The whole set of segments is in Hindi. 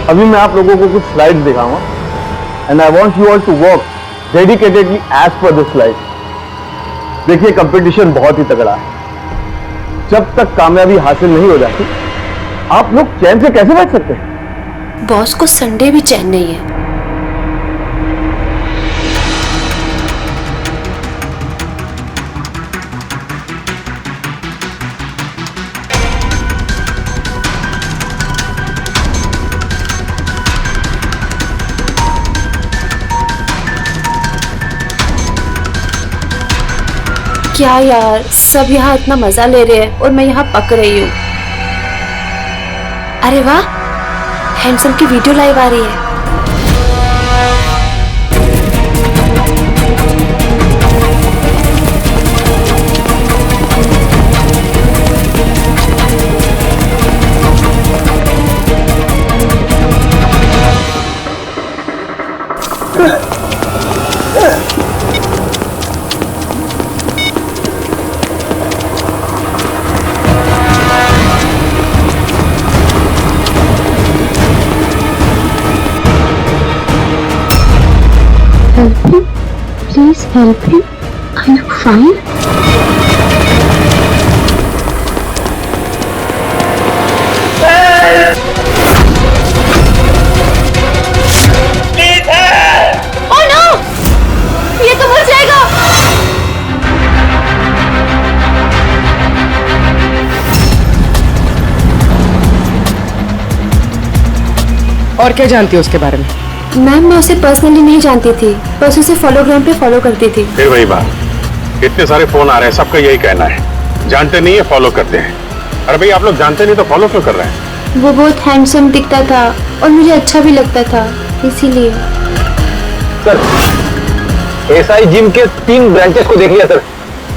अभी मैं आप लोगों को कुछ स्लाइड्स दिखाऊंगा and I want you all to work dedicatedly as per this slide. देखिए कंपटीशन बहुत ही तगड़ा है। जब तक कामयाबी हासिल नहीं हो जाती आप लोग चैन से कैसे बैठ सकते हैं? बॉस को संडे भी चैन नहीं है। क्या यार, सब यहाँ इतना मजा ले रहे हैं और मैं यहाँ पक रही हूँ। अरे वाह, हैंडसम की वीडियो लाइव आ रही है। Help him. Please help him. Are you fine? Oh no! ये तो मर जाएगा। और क्या जानती हो उसके बारे में? मैम, मैं उसे पर्सनली नहीं जानती थी, बस उसे फॉलोग्राम पे फॉलो करती थी। फिर वही बात, इतने सारे फोन आ रहे हैं, सबका यही कहना है, जानते नहीं है फॉलो करते हैं। अरे भाई आप लोग जानते नहीं तो फॉलो क्यों कर रहे हैं? वो बहुत हैंडसम दिखता था और मुझे अच्छा भी लगता था, इसीलिए। सर, एसआई जिम के 3 ब्रांचेस को देख लिया सर,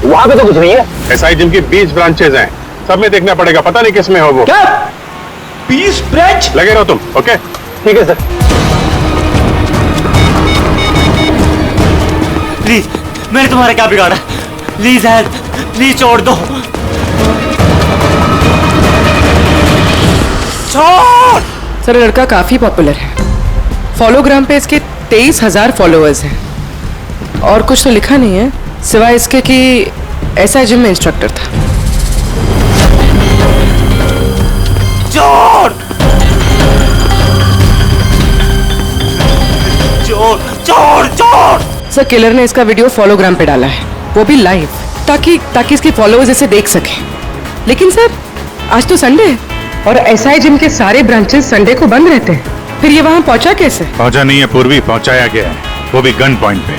वहां पे तो कुछ नहीं है। एसआई जिम की 20 ब्रांचेज हैं, सब में देखना पड़ेगा, पता नहीं किस में हो वो। क्या 20 ब्रांच? लगे रहो तुम। ओके ठीक है सर। प्लीज, मैंने तुम्हारा क्या बिगाड़ा? प्लीज हेल्प, प्लीज छोड़ दो। छोड़। सर, लड़का काफी पॉपुलर है। फॉलोग्राम पे इसके 23,000 फॉलोअर्स हैं और कुछ तो लिखा नहीं है सिवाय इसके कि ऐसा जिम में इंस्ट्रक्टर था। छोड़ छोड़ छोड़ छोड़। सर, किलर ने इसका वीडियो फॉलोग्राम पे डाला है, वो भी लाइव, ताकि इसके फॉलोअर्स इसे देख सकें। लेकिन सर, आज तो संडे है और एसआई जिम के सारे ब्रांचेस संडे को बंद रहते हैं। फिर ये वहां पहुंचा कैसे? पहुंचा नहीं है पूर्वी, पहुंचाया गया है, वो भी गन पॉइंट पे।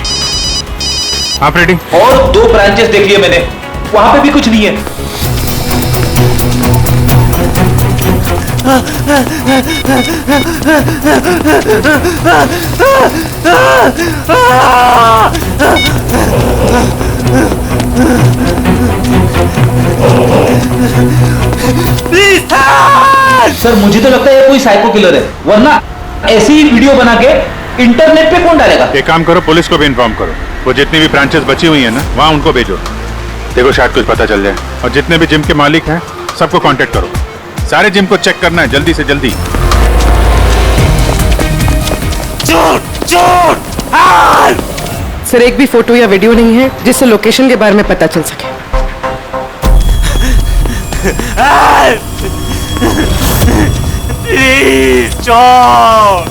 आप रेडी? और 2 ब्रांचेस देख लिए मैंने, वहां पे भी कुछ नहीं है। प्लीज सर, मुझे तो लगता है ये कोई साइको किलर है, वरना ऐसी ही वीडियो बना के इंटरनेट पे कौन डालेगा? एक काम करो, पुलिस को भी इन्फॉर्म करो, वो जितनी भी ब्रांचेस बची हुई है ना, वहाँ उनको भेजो। देखो शायद कुछ पता चल जाए। और जितने भी जिम के मालिक हैं सबको कांटेक्ट करो, सारे जिम को चेक करना है जल्दी से जल्दी। सर, एक भी फोटो या वीडियो नहीं है जिससे लोकेशन के बारे में पता चल सके। प्लीज छोड़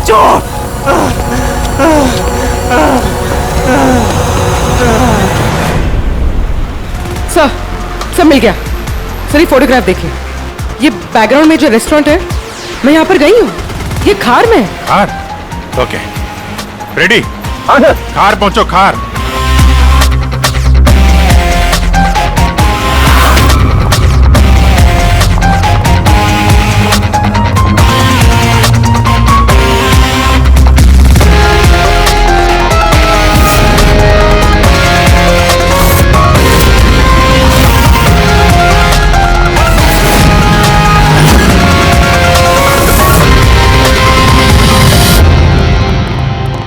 छोड़। सर मिल गया। सर, ये फोटोग्राफ देखिए, ये बैकग्राउंड में जो रेस्टोरेंट है, मैं यहाँ पर गई हूँ, ये खार में है। खार? Okay, ready? हाँ सर। खार पहुंचो, खार।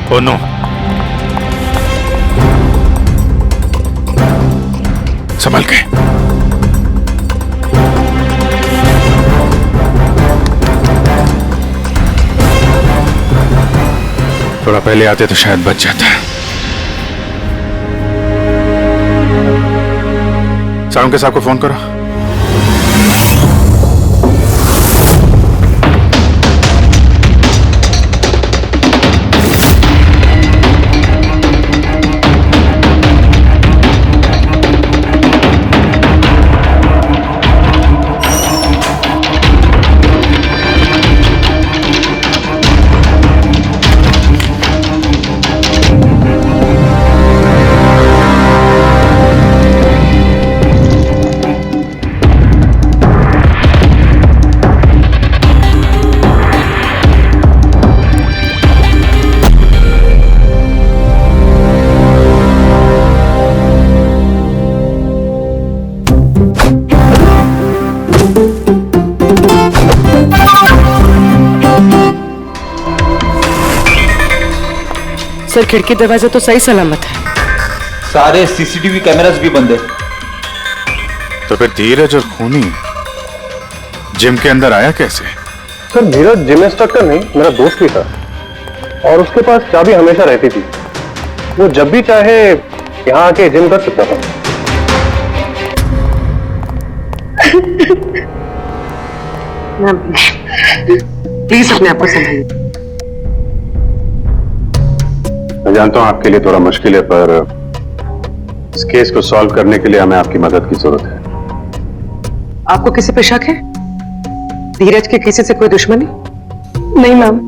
Oh no. संभल के। थोड़ा पहले आते तो शायद बच जाता। सावंके साहब को फोन करो। सर खिड़की दरवाजा तो सही सलामत है। सारे सीसीटीवी कैमरास भी बंद है। तो फिर धीरज और खूनी जिम के अंदर आया कैसे? सर धीरज जिम इंस्ट्रक्टर नहीं, मेरा दोस्त भी था और उसके पास चाबी हमेशा रहती थी। वो जब भी चाहे यहाँ आके जिम कर सकता था। प्लीज अपने आप को संभालिए। मैं जानता हूं आपके लिए थोड़ा मुश्किल है, पर इस केस को सॉल्व करने के लिए हमें आपकी मदद की जरूरत है। आपको किसी पे शक है? धीरज के किसी से कोई दुश्मनी? नहीं मैम,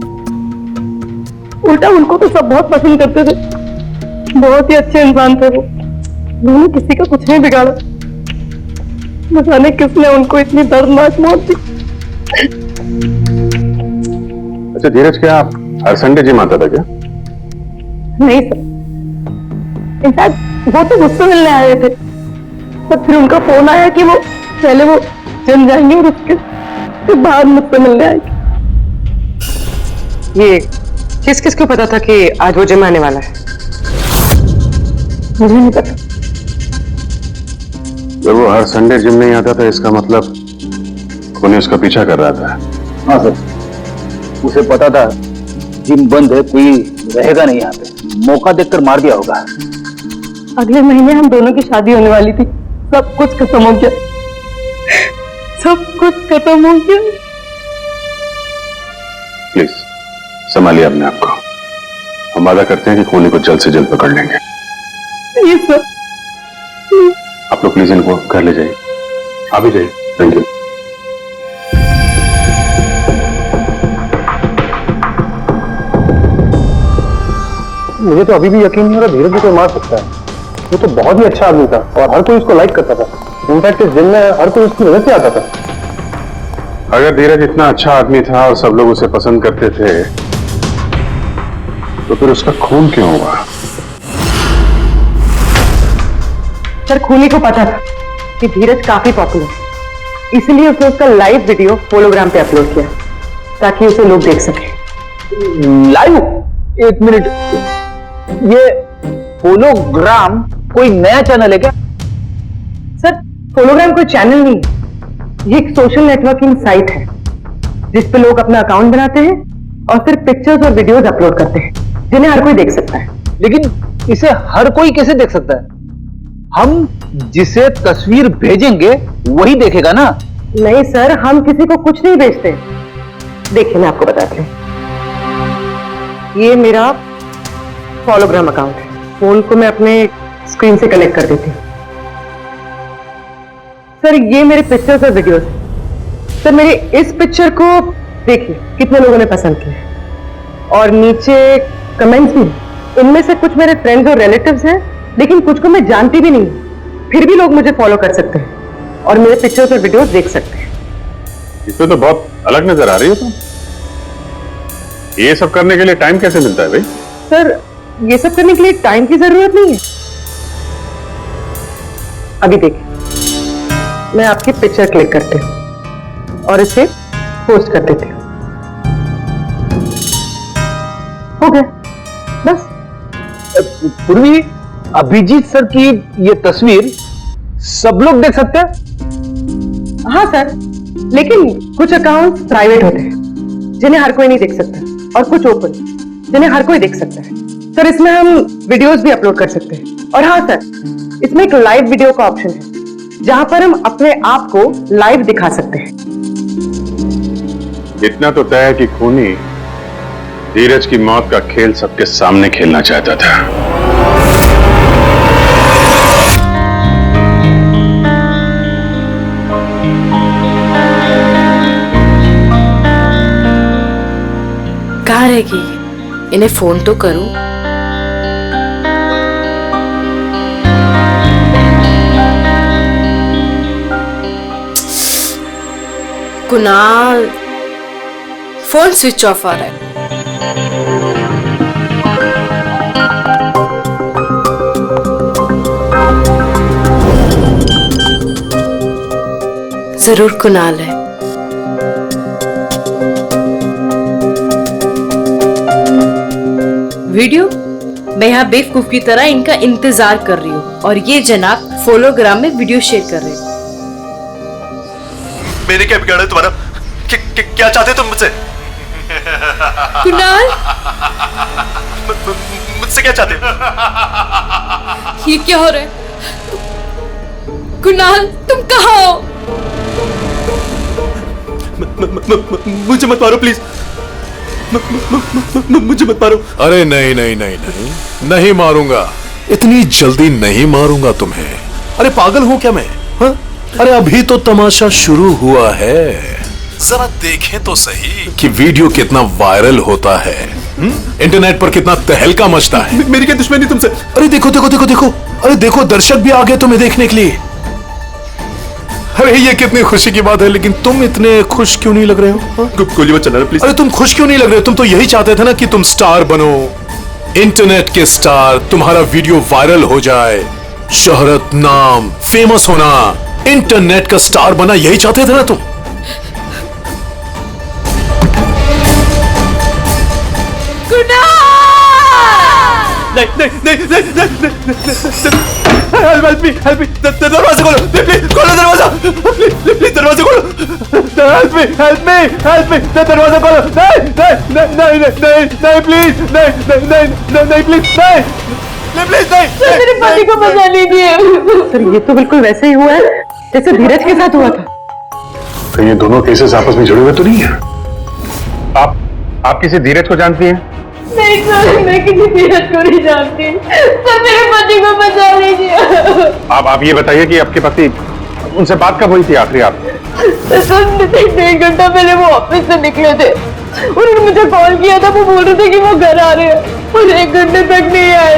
उल्टा उनको तो सब बहुत पसंद करते थे। बहुत ही अच्छे इंसान थे वो। उन्होंने किसी का कुछ नहीं बिगाड़ा। न जाने किसने उनको इतनी दर्दनाक मौत दी। अच्छा धीरज, क्या आप हर संडे जिम आता था क्या? नहीं सर, इनफैक्ट वो तो मुझसे मिलने आए थे, पर फिर उनका फोन आया कि वो पहले वो जिम जाएंगे और उसके बाद मुझसे मिलने आएंगे। ये किस किस को पता था कि आज वो जिम आने वाला है? मुझे नहीं पता। जब वो हर संडे जिम नहीं आता था, इसका मतलब खूनी उसका पीछा कर रहा था। हाँ सर, उसे पता था जिम बंद है, कोई रहेगा नहीं यहाँ पे, मौका देखकर मार दिया होगा। अगले महीने हम दोनों की शादी होने वाली थी। सब कुछ खत्म हो गया। सब कुछ खत्म हो गया। प्लीज संभालिए अपने आप को। हम वादा करते हैं कि खूनी को जल्द से जल्द पकड़ लेंगे। ये सर, आप लोग प्लीज इनको घर ले जाइए। आप भी जाइए। Thank you. मुझे तो अभी भी यकीन नहीं हो रहा धीरज जी को मार सकता है। वो तो बहुत ही अच्छा आदमी था और हर कोई उसको लाइक करता था। इनफैक्ट इस जिम में हर कोई उसकी वजह से आता था। अगर धीरज इतना अच्छा आदमी था और सब लोग उसे पसंद करते थे, तो फिर उसका खून क्यों हुआ? सर खूनी को पता था कि धीरज काफी पॉपुलर है, इसलिए उसने उसका लाइव वीडियो होलोग्राम पे अपलोड किया ताकि उसे लोग देख सके। लाइव? एक मिनट, ये होलोग्राम कोई नया चैनल है क्या? सर होलोग्राम कोई चैनल नहीं है, ये एक सोशल नेटवर्किंग साइट है जिस पे लोग अपना अकाउंट बनाते हैं और फिर पिक्चर्स और वीडियोस अपलोड करते हैं जिन्हें हर कोई देख सकता है। लेकिन इसे हर कोई कैसे देख सकता है? हम जिसे तस्वीर भेजेंगे वही देखेगा ना? नहीं सर, हम किसी को कुछ नहीं भेजते। देखिए मैं आपको बताती हूँ, ये मेरा फॉलोग्राम अकाउंट है। फोन को मैं अपने स्क्रीन से कनेक्ट कर देती हूँ। सर ये मेरे पिक्चर्स और वीडियोस। सर मेरे इस पिक्चर को देखिए कितने लोगों ने पसंद किया और नीचे कमेंट्स भी। इनमें से कुछ मेरे फ्रेंड्स और रिलेटिव्स हैं, लेकिन कुछ को मैं जानती भी नहीं, फिर भी लोग मुझे फॉलो कर सकते हैं और मेरे पिक्चर्स और वीडियोस देख सकते हैं। इसमें तो बहुत अलग नजर आ रही हो तुम। ये सब करने के लिए टाइम कैसे मिलता है भाई? सर ये सब करने के लिए टाइम की जरूरत नहीं है। अभी देखिए, मैं आपकी पिक्चर क्लिक करती हूँ और इसे पोस्ट कर देती हूँ। हो गया बस। पूर्वी, अभिजीत सर की ये तस्वीर सब लोग देख सकते हैं? हाँ सर, लेकिन कुछ अकाउंट्स प्राइवेट होते हैं जिन्हें हर कोई नहीं देख सकता और कुछ ओपन जिन्हें हर कोई देख सकता है। सर इसमें हम वीडियोस भी अपलोड कर सकते हैं। और हाँ सर, इसमें एक लाइव वीडियो का ऑप्शन है जहां पर हम अपने आप को लाइव दिखा सकते हैं। इतना तो तय है कि खूनी धीरज की मौत का खेल सबके सामने खेलना चाहता था। कहाँ रहेगी? इन्हें फोन तो करूं। कुणाल, फोन स्विच ऑफ आ रहा है। जरूर कुणाल है। वीडियो, मैं यहाँ बेवकूफ की तरह इनका इंतजार कर रही हूँ और ये जनाब फोलोग्राम में वीडियो शेयर कर रहे हैं। मैंने क्या बिगाड़ा तुम्हारा? क्या चाहते तुम मुझसे? कुणाल, मुझसे क्या चाहते? ये क्या हो रहा है? कुणाल, तुम कहाँ हो? मुझे मत मारो प्लीज, मुझे मत मारो। अरे नहीं नहीं नहीं नहीं नहीं मारूंगा, इतनी जल्दी नहीं मारूंगा तुम्हें। अरे पागल हूं क्या मैं? हा? अरे अभी तो तमाशा शुरू हुआ है। जरा देखें तो सही कि वीडियो कितना वायरल होता है, इंटरनेट पर कितना तहलका मचता है। मेरी क्या दुश्मनी तुमसे? अरे देखो देखो देखो देखो, अरे देखो दर्शक भी आ गए तुम्हें देखने के लिए। अरे ये कितनी खुशी की बात है, लेकिन तुम इतने खुश क्यों नहीं लग रहे हो? गोली मत चलाना प्लीज। अरे तुम खुश क्यों नहीं लग रहे हो? तुम तो यही चाहते थे ना कि तुम स्टार बनो, इंटरनेट के स्टार, तुम्हारा वीडियो वायरल हो जाए, शोहरत, नाम, फेमस होना, इंटरनेट का स्टार बना, यही चाहते थे ना तुम? नहीं नहीं नहीं नहीं नहीं, हेल्प मी, दरवाजा खोलो प्लीज, खोलो दरवाजा प्लीज, दरवाजा खोलो, हेल्प मी, दरवाजा खोलो, नहीं नहीं नहीं नहीं प्लीज, नहीं प्लीज, नहीं प्लीज, नहीं। मेरे पति को बचा लीजिए। सर ये तो बिल्कुल वैसे ही हुआ है जैसे धीरज के साथ हुआ था। तो ये दोनों केसेस आपस में जुड़े हुए तो नहीं है? आप किसी धीरज को जानती हैं? नहीं सर, मैं किसी धीरज को नहीं जानती। सर मेरे पति को बचा लीजिए। आप ये बताइए कि आपके पति, उनसे बात कब हुई थी आखिरी आप? सर 1.5 घंटा पहले वो ऑफिस से निकले थे, उन्होंने मुझे कॉल किया था, वो बोल रहे थे कि वो घर आ रहे हैं और 1 घंटे तक नहीं आए।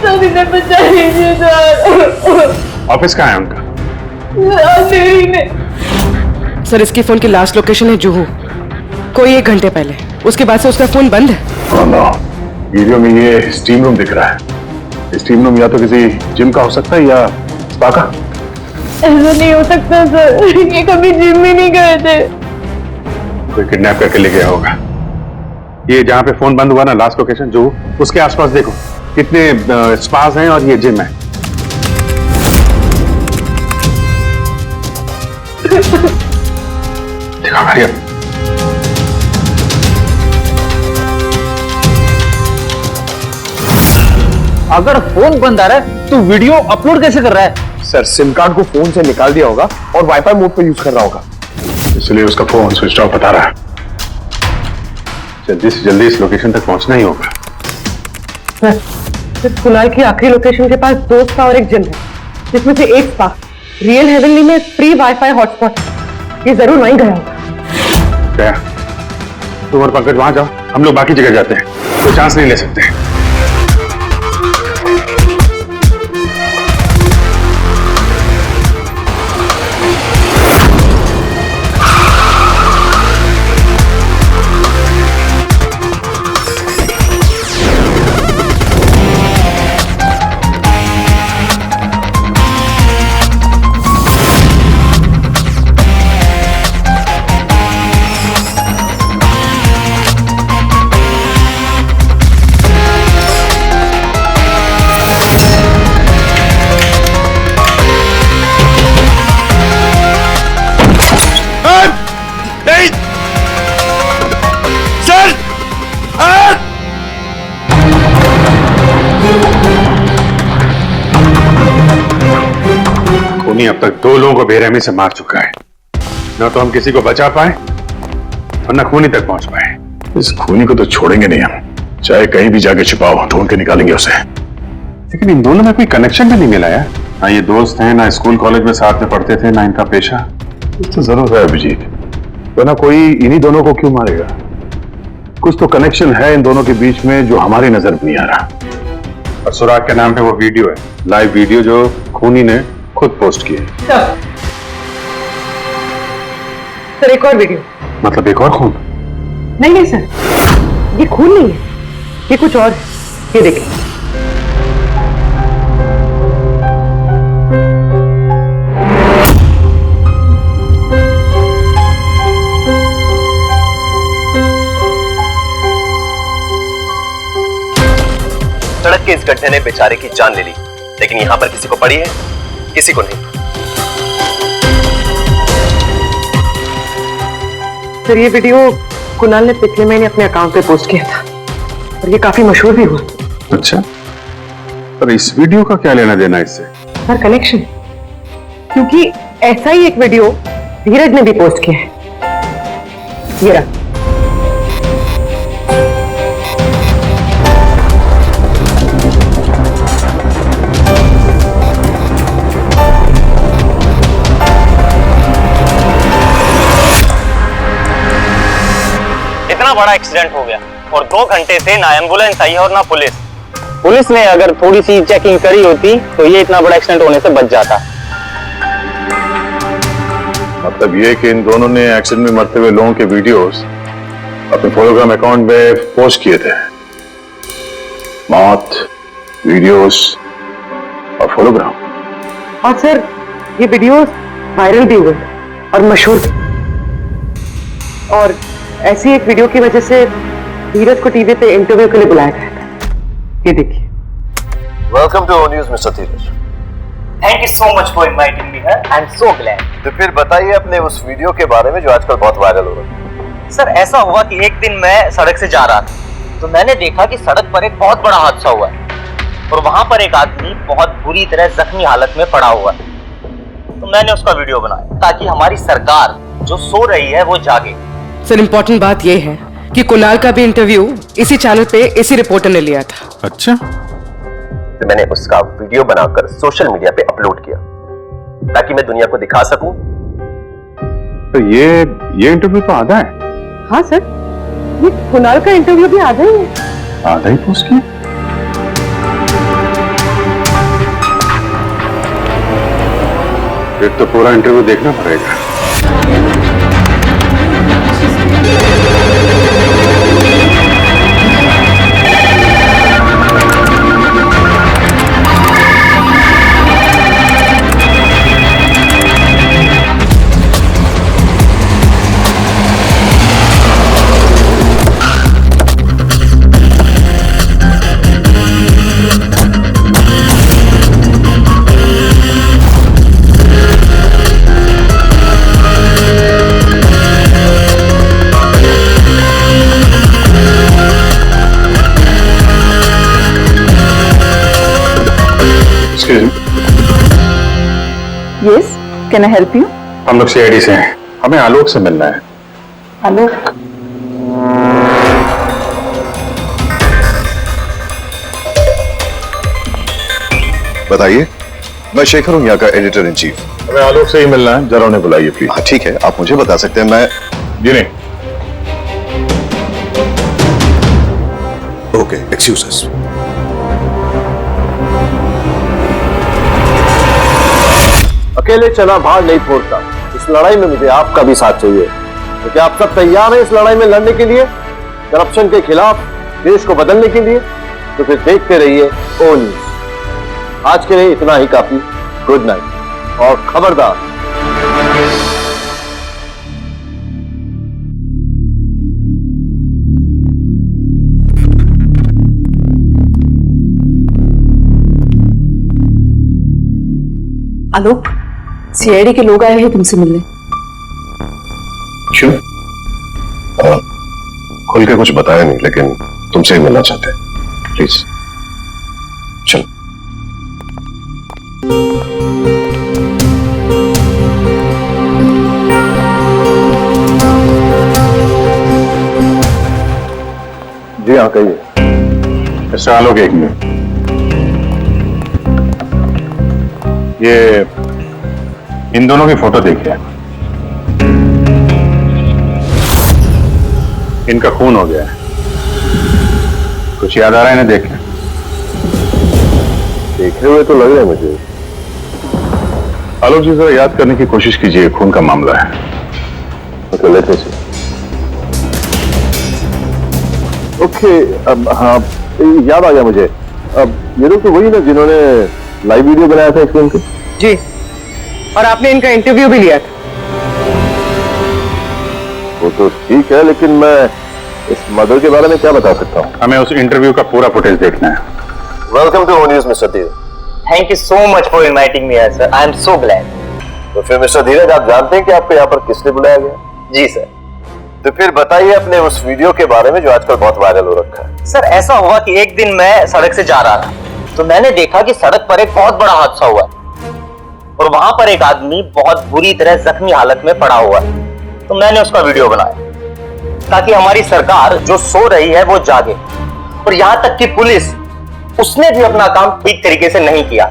सर इन्हें बचा लीजिए सर। ऑफिस कहाँ है उनका? अंधेरी में। सर इसके फोन की लास्ट लोकेशन है जुहू, कोई 1 घंटे पहले। उसके बाद से उसका फोन बंद है। वीडियो में ये स्टीम रूम दिख रहा है। स्टीम रूम या तो किसी जिम का हो सकता है या स्पा का। ऐसा नहीं हो सकता सर, ये कभी जिम में नहीं गए थे। कोई किडनैप करके ले गया होगा। ये जहाँ पे फोन बंद हुआ ना, लास्ट लोकेशन जो, उसके आसपास देखो कितने स्पास हैं और ये जिम है। देखो हरिया, अगर फोन बंद आ रहा है तो वीडियो अपलोड कैसे कर रहा है? सर सिम कार्ड को फोन से निकाल दिया होगा और वाईफाई मोड पर यूज कर रहा होगा, इसलिए उसका फोन स्विच ऑफ बता रहा है। जल्दी से जल्दी इस लोकेशन तक पहुंचना ही होगा। सर कुणाल की आखिरी लोकेशन के पास 2 स्पा और एक जिम है, जिसमें से एक स्पा रियल हेवनली में फ्री वाईफाई हॉटस्पॉट। ये जरूर वहीं गया होगा। क्या तुम और पंकज वहां जाओ, हम लोग बाकी जगह जाते हैं, कोई चांस नहीं ले सकते। अब तक 2 लोगों को बेरहमी से मार चुका है। न तो हम किसी को बचा पाए और न खूनी तक पहुंच पाए। इस खूनी को तो छोड़ेंगे नहीं हम, चाहे कहीं भी जाके छिपाओ, ढूंढ के निकालेंगे उसे। लेकिन इन दोनों में कोई कनेक्शन भी नहीं मिला यार। ना ये दोस्त हैं, ना स्कूल कॉलेज में साथ में पढ़ते थे, ना इनका पेशा। कुछ तो जरूर है अभिजीत, वरना कोई इन्हीं दोनों को क्यों मारेगा? कुछ तो कनेक्शन है इन दोनों के बीच में जो हमारी नजर में नहीं आ रहा। और सुराग के नाम पे वो वीडियो है, लाइव वीडियो, जो खूनी ने खुद पोस्ट की है। सर एक और वीडियो। मतलब एक और खून? नहीं नहीं सर, ये खून नहीं है, ये कुछ और है। ये देखिए। सड़क के इस गड्ढे ने बेचारे की जान ले ली, लेकिन यहां पर किसी को पड़ी है? किसी को नहीं। सर ये वीडियो कुणाल ने पिछले महीने अपने अकाउंट पे पोस्ट किया था और ये काफी मशहूर भी हुआ। अच्छा, पर इस वीडियो का क्या लेना देना इससे? सर कनेक्शन, क्योंकि ऐसा ही एक वीडियो धीरज ने भी पोस्ट किया है। ये रहा। इतना बड़ा एक्सीडेंट हो गया और 2 घंटे से ना एम्बुलेंस आई और ना पुलिस। पुलिस ने अगर थोड़ी सी चेकिंग करी होती तो ये इतना बड़ा एक्सीडेंट होने से बच जाता। मतलब ये कि इन दोनों ने एक्सीडेंट में मरते हुए लोगों के वीडियोस अपने फोटोग्राम अकाउंट में पोस्ट किए थे। मौत, वीडियोस और फोटोग्राम। और सर ये वीडियो वायरल भी हुए और मशहूर भी। और ऐसी एक वीडियो की वजह से धीरज को टीवी पे इंटरव्यू के लिए बुलाया गया था। ये देखिए। Welcome to O news mister Dheeraj. Thank you so much for inviting me. I am so glad. तो फिर बताइए अपने उस वीडियो के बारे में जो आजकल बहुत वायरल हो रहा है। सर ऐसा हुआ कि एक दिन मैं सड़क से जा रहा था तो मैंने देखा कि सड़क पर एक बहुत बड़ा हादसा हुआ है और वहां पर एक आदमी बहुत बुरी तरह जख्मी हालत में पड़ा हुआ है। तो मैंने उसका वीडियो बनाया ताकि हमारी सरकार जो सो रही है वो जागे। सर इम्पोर्टेंट बात यह है कि कुणाल का भी इंटरव्यू इसी चैनल पे इसी रिपोर्टर ने लिया था। अच्छा, तो मैंने उसका वीडियो बनाकर सोशल मीडिया पे अपलोड किया ताकि मैं दुनिया को दिखा सकूं। तो ये इंटरव्यू तो आधा है। हाँ सर, ये कुणाल का इंटरव्यू भी आधा ही है। आधा ही पोस्ट किया? फिर तो पूरा इंटरव्यू देखना पड़ेगा। Yes, can I help you? हम लोग सीआईडी से हैं, हमें आलोक से मिलना है। आलोक? बताइए। मैं शेखर हूँ, यहाँ का एडिटर इन चीफ। हमें आलोक से ही मिलना है, जरा उन्हें बुलाइए प्लीज। हाँ ठीक है, आप मुझे बता सकते हैं। मैं जी नहीं। Okay, excuses. अकेले चना भार नहीं फोड़ता। इस लड़ाई में मुझे आपका भी साथ चाहिए। तो क्या आप सब तैयार हैं इस लड़ाई में लड़ने के लिए, करप्शन के खिलाफ, देश को बदलने के लिए? तो फिर देखते रहिए ओ न्यूज। आज के लिए इतना ही काफी। गुड नाइट और खबरदार। आलोक, सीआईडी के लोग आए हैं तुमसे मिलने। क्यों? खुल के कुछ बताया नहीं, लेकिन तुमसे ही मिलना चाहते हैं। प्लीज चलो। जी हाँ कहिए। मिस्टर आलोक, एक मिनट। ये इन दोनों की फोटो देखिए। इनका खून हो गया है। कुछ याद आ रहा है इन्हें देख के? देखे हुए तो लग रहे हैं मुझे। आलोक जी, जरा याद करने की कोशिश कीजिए, खून का मामला है। ओके, लेट मी सी। ओके, अब हाँ याद आ गया मुझे। अब ये लोग तो वही ना जिन्होंने लाइव वीडियो बनाया था इस फिल्म की। जी, और आपने इनका इंटरव्यू भी लिया था। वो तो ठीक है, लेकिन मैं इस मर्डर के बारे में क्या बता सकता हूँ? हमें उस इंटरव्यू का पूरा फुटेज देखना है। Welcome to O news mister Dheeraj. Thank you so much for inviting me sir, I am so glad. तो फिर मिस्टर धीरज, आप जानते हैं कि आपको यहाँ पर किसने बुलाया गया? जी सर। तो फिर बताइए अपने उस वीडियो के बारे में जो आजकल बहुत वायरल हो रखा है। सर ऐसा हुआ कि एक दिन मैं सड़क से जा रहा था, तो मैंने देखा कि सड़क पर एक बहुत बड़ा हादसा हुआ और वहां पर एक आदमी बहुत बुरी तरह जख्मी हालत में पड़ा हुआ है। तो मैंने उसका वीडियो बनाया ताकि हमारी सरकार जो सो रही है वो जागे, और यहां तक कि पुलिस, उसने भी अपना काम ठीक तरीके से नहीं किया।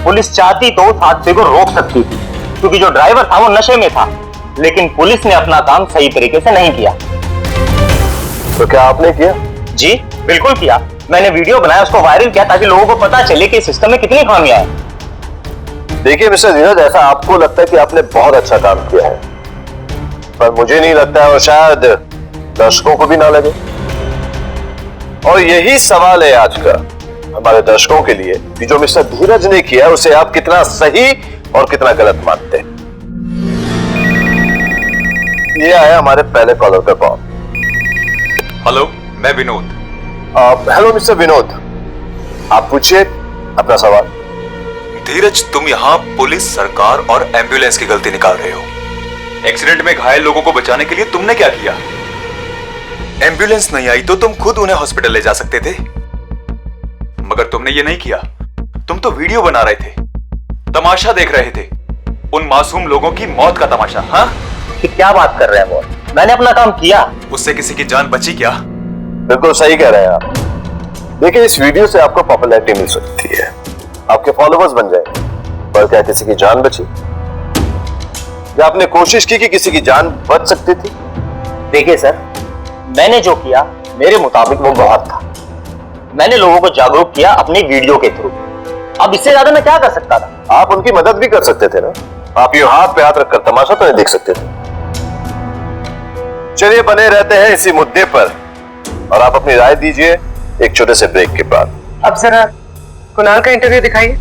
पुलिस चाहती तो उस हादसे को रोक सकती थी, क्योंकि जो ड्राइवर था वो नशे में था, लेकिन पुलिस ने अपना काम सही तरीके से नहीं किया। तो क्या आपने किया? जी बिल्कुल किया। मैंने वीडियो बनाया, उसको वायरल किया ताकि लोगों को पता चले कि सिस्टम में कितनी खामियां हैं। देखिए मिस्टर धीरज, ऐसा आपको लगता है कि आपने बहुत अच्छा काम किया है, पर मुझे नहीं लगता है और शायद दर्शकों को भी ना लगे। और यही सवाल है आज का हमारे दर्शकों के लिए कि जो मिस्टर धीरज ने किया उसे आप कितना सही और कितना गलत मानते हैं। ये आया हमारे पहले कॉलर का कॉल। हेलो, मैं विनोद। हेलो मिस्टर विनोद, आप पूछिए अपना सवाल। धीरज, तुम यहाँ पुलिस, सरकार और एम्बुलेंस की गलती निकाल रहे हो। एक्सीडेंट में घायल लोगों को बचाने के लिए तुमने क्या किया? एम्बुलेंस नहीं आई तो तुम खुद उन्हें हॉस्पिटल ले जा सकते थे, मगर तुमने ये नहीं किया। तुम तो वीडियो बना रहे थे, तमाशा देख रहे थे, उन मासूम लोगों की मौत का तमाशा। हाँ, क्या बात कर रहे हैं वो? मैंने अपना काम किया। उससे किसी की जान बची क्या? बिल्कुल सही कह रहे हैं आप। देखिए, इस वीडियो से आपको पॉपुलैरिटी मिल सकती है, आपके फॉलोवर्स बन जाएंगे, पर क्या किसी की जान बची? या आपने कोशिश की कि किसी की जान बच सकती थी? देखिए सर, मैंने जो किया मेरे मुताबिक वो बहुत था। मैंने लोगों को जागरूक किया अपनी वीडियो के थ्रू। अब इससे ज्यादा मैं क्या कर सकता था? आप उनकी मदद भी कर सकते थे ना। आप यूं हाथ पे हाथ रखकर तमाशा तो नहीं देख सकते थे। चलिए, बने रहते हैं इसी मुद्दे पर और आप अपनी राय दीजिए एक छोटे से ब्रेक के बाद। अब जरा कुणाल का इंटरव्यू दिखाइए।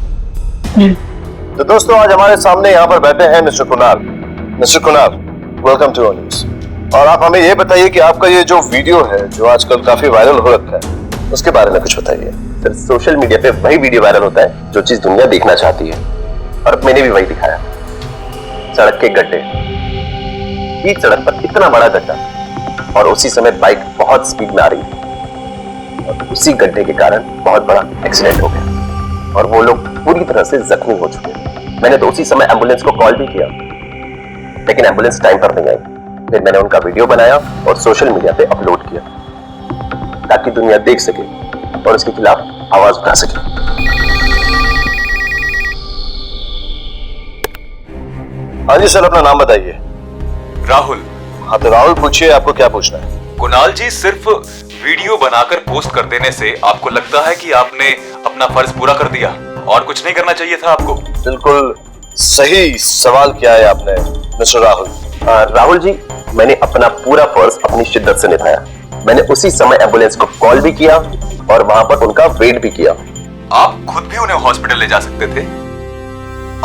तो दोस्तों, आज हमारे सामने यहाँ पर बैठे हैं mister Kunal. Mister Kunal, welcome to news. और आप हमें ये बताइए कि आपका ये जो वीडियो है जो आजकल काफी वायरल हो रखा है, उसके बारे में कुछ बताइए। सर, सोशल मीडिया पे वही वीडियो वायरल होता है जो चीज दुनिया देखना चाहती है, और मैंने भी वही दिखाया। सड़क के गड्ढे, बीच सड़क पर इतना बड़ा गड्ढा, और उसी समय बाइक बहुत स्पीड में आ रही थी, और उसी गड्ढे के कारण बहुत बड़ा एक्सीडेंट हो गया और वो लोग पूरी तरह से जख्मी हो चुके हैं। मैंने तो उसी समय एम्बुलेंस को कॉल भी किया, लेकिन एम्बुलेंस टाइम पर नहीं आई। फिर मैंने उनका वीडियो बनाया और सोशल मीडिया पे अपलोड किया ताकि दुनिया देख सके और उसके खिलाफ आवाज उठा सके। हाँ जी सर, अपना नाम बताइए। राहुल। हाँ, तो राहुल पूछिए, आपको क्या पूछना है? कुणाल जी, सिर्फ वीडियो बनाकर पोस्ट कर देने से आपको लगता है कि आपने अपना फर्ज पूरा कर दिया और कुछ नहीं करना चाहिए था आपको? बिल्कुल सही सवाल किया है आपने मिस्टर राहुल। राहुल जी, मैंने अपना पूरा फर्ज अपनी शिद्दत से निभाया। मैंने उसी समय एम्बुलेंस को कॉल भी किया और वहां पर उनका वेट भी किया। आप खुद भी उन्हें हॉस्पिटल ले जा सकते थे।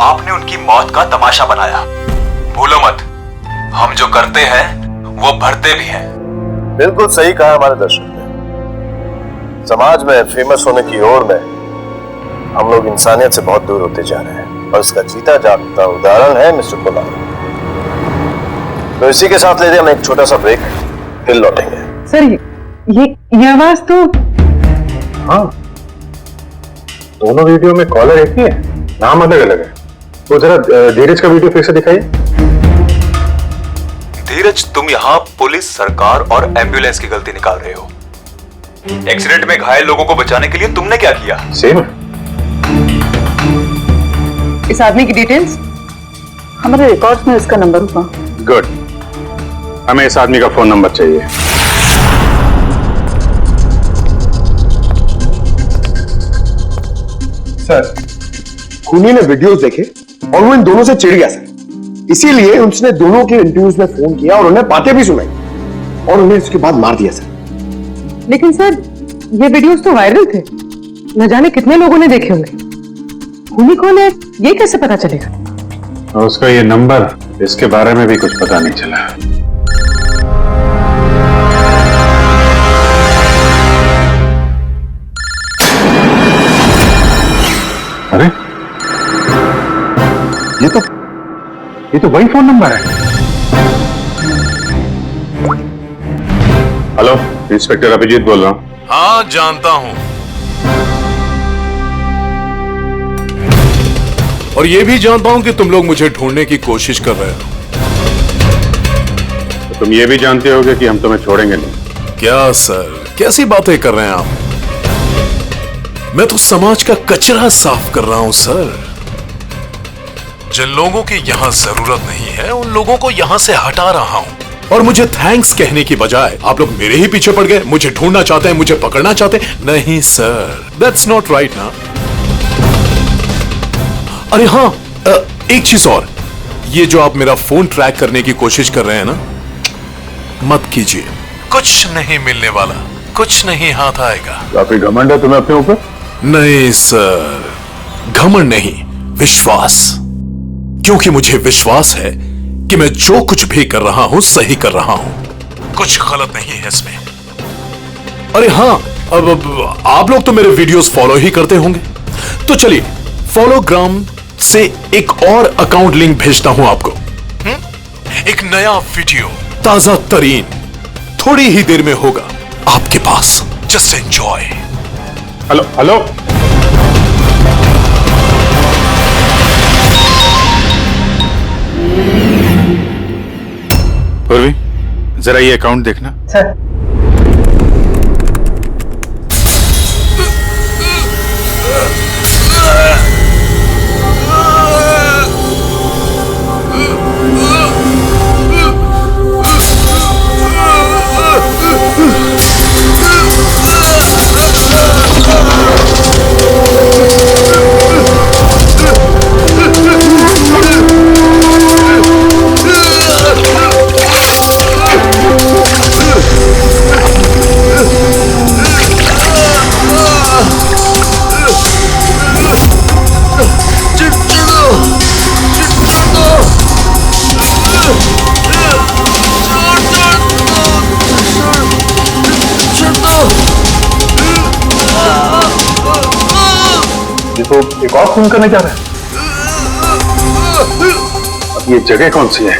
आपने उनकी मौत का तमाशा बनाया। भूलो मत, हम जो करते हैं वो भरते भी हैं। बिल्कुल सही कहा हमारे दर्शक ने। समाज में फेमस होने की ओर में हम लोग इंसानियत से बहुत दूर होते जा रहे हैं, और इसका जीता जागता उदाहरण है मिस्टर कुणाल। तो इसी के साथ लेते हम एक छोटा सा ब्रेक, फिर लौटेंगे। सर, ये आवाज तो हाँ, दोनों वीडियो में कॉलर एक ही है, नाम अलग अलग है। वो जरा धीरज का वीडियो फिर से दिखाइए। धीरज, तुम यहाँ पुलिस, सरकार और एम्बुलेंस की गलती निकाल रहे हो। एक्सीडेंट में घायल लोगों को बचाने के लिए तुमने क्या किया? सेम। इस आदमी की डिटेल्स हमारे रिकॉर्ड्स में इसका नंबर होगा। गुड, हमें इस आदमी का फोन नंबर चाहिए। सर, खूनी ने वीडियोस देखे और वो इन दोनों से चिढ़ गया सर, इसीलिए उसने दोनों के इंटरव्यूज में फोन किया और उन्हें बातें भी सुनाई और उन्हें इसके बाद मार दिया सर। लेकिन सर, ये वीडियोस तो वायरल थे, न जाने कितने लोगों ने देखे होंगे। खूनी कौन है ये कैसे पता चलेगा? और उसका ये नंबर, इसके बारे में भी कुछ पता नहीं चला। अरे ये तो वही फोन नंबर है। हेलो, इंस्पेक्टर अभिजीत बोल रहा हूं। हाँ, जानता हूं। और ये भी जानता हूं कि तुम लोग मुझे ढूंढने की कोशिश कर रहे हो। तो तुम ये भी जानते होगे कि हम तुम्हें छोड़ेंगे नहीं। क्या सर, कैसी बातें कर रहे हैं आप? मैं तो समाज का कचरा साफ कर रहा हूं सर। जिन लोगों की यहां जरूरत नहीं है, उन लोगों को यहां से हटा रहा हूं। और मुझे थैंक्स कहने की बजाय आप लोग मेरे ही पीछे पड़ गए। मुझे ढूंढना चाहते हैं, मुझे पकड़ना चाहते हैं। नहीं सर, दैट्स नॉट राइट ना। अरे हाँ, एक चीज और, ये जो आप मेरा फोन ट्रैक करने की कोशिश कर रहे हैं ना, मत कीजिए। कुछ नहीं मिलने वाला, कुछ नहीं हाथ आएगा। काफी घमंड है तुम्हें अपने ऊपर। नहीं सर, घमंड नहीं, विश्वास। क्योंकि मुझे विश्वास है कि मैं जो कुछ भी कर रहा हूं सही कर रहा हूं, कुछ गलत नहीं है इसमें। अरे हां, अब आप लोग तो मेरे वीडियोस फॉलो ही करते होंगे, तो चलिए फॉलोग्राम से एक और अकाउंट लिंक भेजता हूं आपको। एक नया वीडियो, ताजा तरीन, थोड़ी ही देर में होगा आपके पास। Just enjoy. Hello hello, Purvi, जरा ये अकाउंट देखना। सर, तो एक और खून करने जा रहा है। अब ये जगह कौन सी है?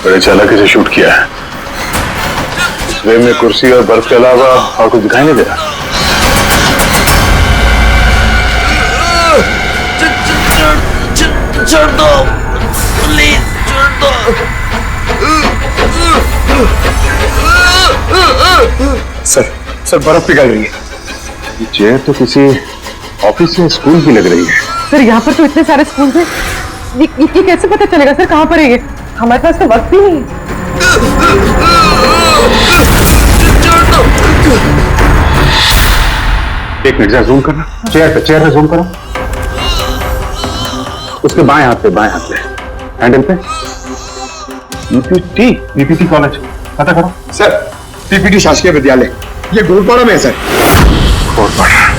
बड़े चालाकी से शूट किया है। फ्रेम में कुर्सी और बर्फ के अलावा और कुछ दिखाई नहीं दे रहा। छोड़ दो प्लीज, छोड़ दो। सर बर्फ पिघल रही है। ये चेयर तो किसी ऑफिस या स्कूल की लग रही है। सर यहाँ पर तो इतने सारे स्कूल हैं, ये कैसे पता चलेगा सर कहाँ पर है ये? हमारे पास तो वक्त भी नहीं है। एक मिनट, जरा जूम करना। चेयर पे जूम करो। उसके बाएं हाथ पे हैंडल पे पीपीटी कॉलेज पता करो। सर, पीपीटी शासकीय विद्यालय, ये गोलपाड़ा में है सर। गोलपाड़ा।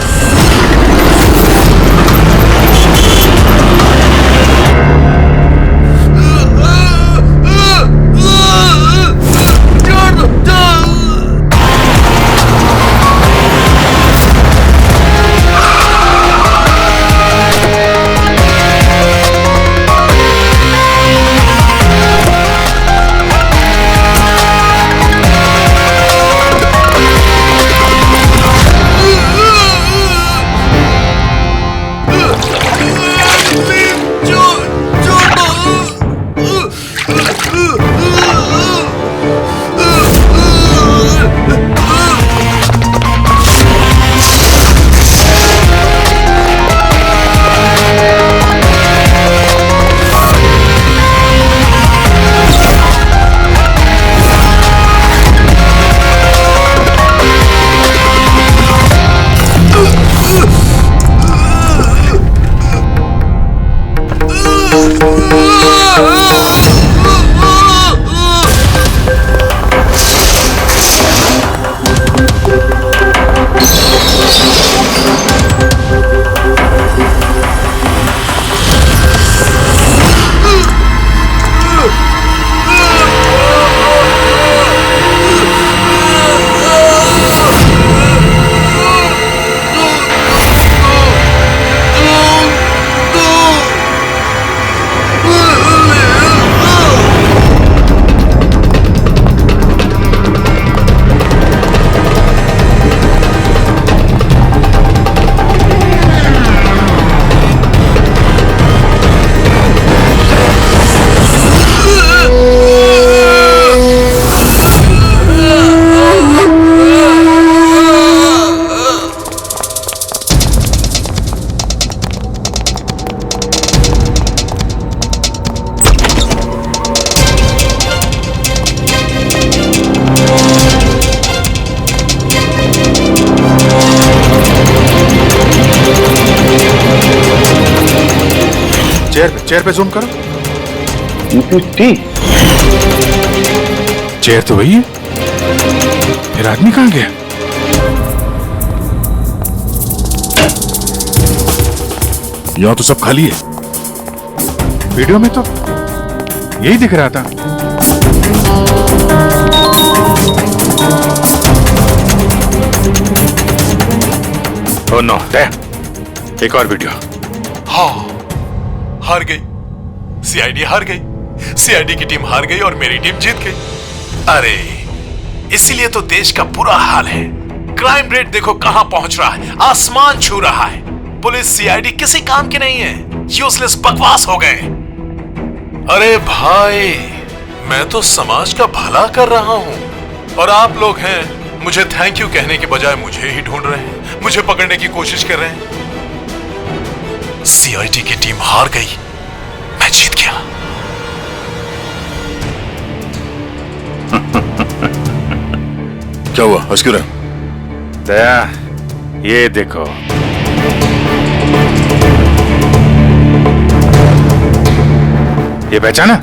चेयर पे जूम करो। चेयर तो वही है, फिर आदमी कहां गया? यहां तो सब खाली है, वीडियो में तो यही दिख रहा था। ओह नो, एक और वीडियो। हाँ, हार गई, सीआईडी हार गई, सीआईडी की टीम हार गई और मेरी टीम जीत गई। अरे इसीलिए तो देश का बुरा हाल है। क्राइम रेट देखो कहां पहुंच रहा है, आसमान छू रहा है। पुलिस सीआईडी किसी काम की नहीं है, यूजलेस बकवास हो गए। अरे भाई, मैं तो समाज का भला कर रहा हूं और आप लोग हैं मुझे थैंक यू कहने के बजाय मुझे ही ढूंढ रहे हैं, मुझे पकड़ने की कोशिश कर रहे हैं। सीआईडी की टीम हार गई, मैं जीत गया। क्या हुआ, हंस क्यों रहे? दया, ये देखो, ये पहचाना?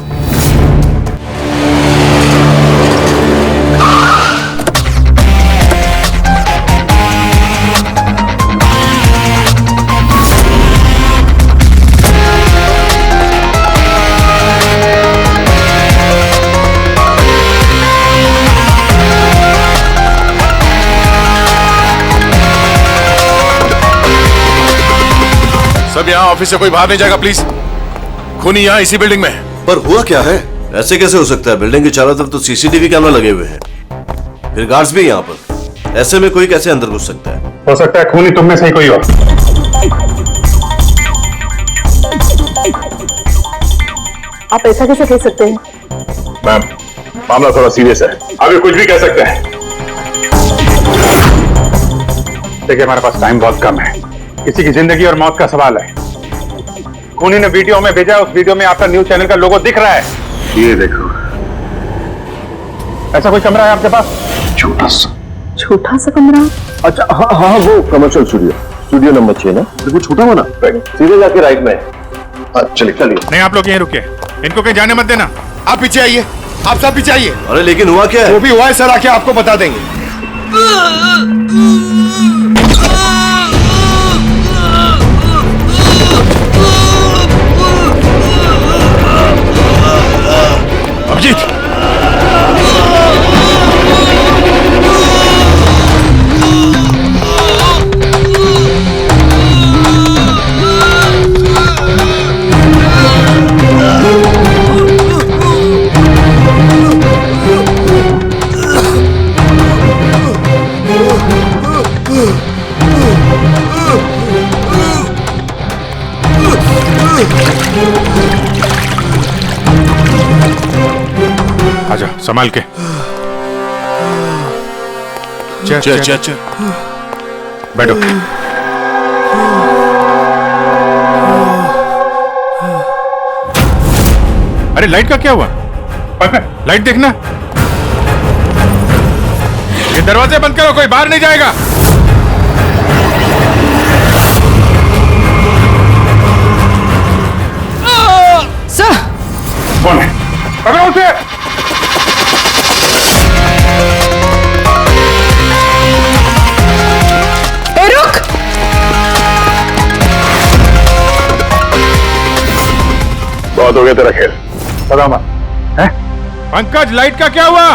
सब यहाँ ऑफिस से कोई बाहर नहीं जाएगा प्लीज। खूनी यहाँ इसी बिल्डिंग में है। पर हुआ क्या है? ऐसे कैसे हो सकता है? बिल्डिंग के चारों तरफ तो सीसीटीवी कैमरा लगे हुए हैं, फिर गार्ड्स भी यहाँ पर। ऐसे में कोई कैसे अंदर घुस सकता है? हो सकता है खूनी तुम में से ही कोई हो। आप ऐसा कैसे कह सकते हैं? मैम, मामला थोड़ा सीरियस है, अभी कुछ भी कह सकते हैं। देखिए, हमारे पास टाइम बहुत कम है, किसी की जिंदगी और मौत का सवाल है। खूनी ने वीडियो में भेजा, उस वीडियो में आपका न्यूज चैनल का लोगो दिख रहा है। ये देखो, ऐसा कोई कमरा है आपके पास? छोटा सा कमरा? अच्छा, हाँ हाँ, वो कमर्शियल स्टूडियो नंबर 6 ना, वो छोटा हुआ ना, सीधे जाके राइट में। चलिए। नहीं, आप लोग यहीं रुकिए, इनको कहीं जाने मत देना। आप पीछे आइए, आप सब पीछे आइए। अरे लेकिन हुआ क्या है? जो भी हुआ है सर आके आपको बता देंगे। अभिजीत, आजा, संभाल के। चल। बैठो। अरे लाइट का क्या हुआ? लाइट देखना। ये दरवाजे बंद करो, कोई बाहर नहीं जाएगा। सर, कौन है? पकड़ो उसे। रुक। बहुत हो गया तेरा खेल, पता मत है? पंकज, लाइट का क्या हुआ?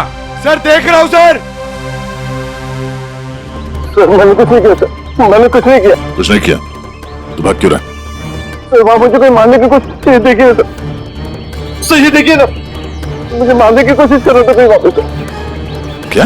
सर देख रहा हूं सर। मैंने कुछ नहीं किया सर, मैंने कुछ नहीं किया। कुछ नहीं किया तो भाग क्यों रहा? सर, वहां मुझे कोई मारने की कोशिश देखिए सर, सही देखिए ना, मुझे मारने की कोशिश कर रहा था कोई वापस। क्या?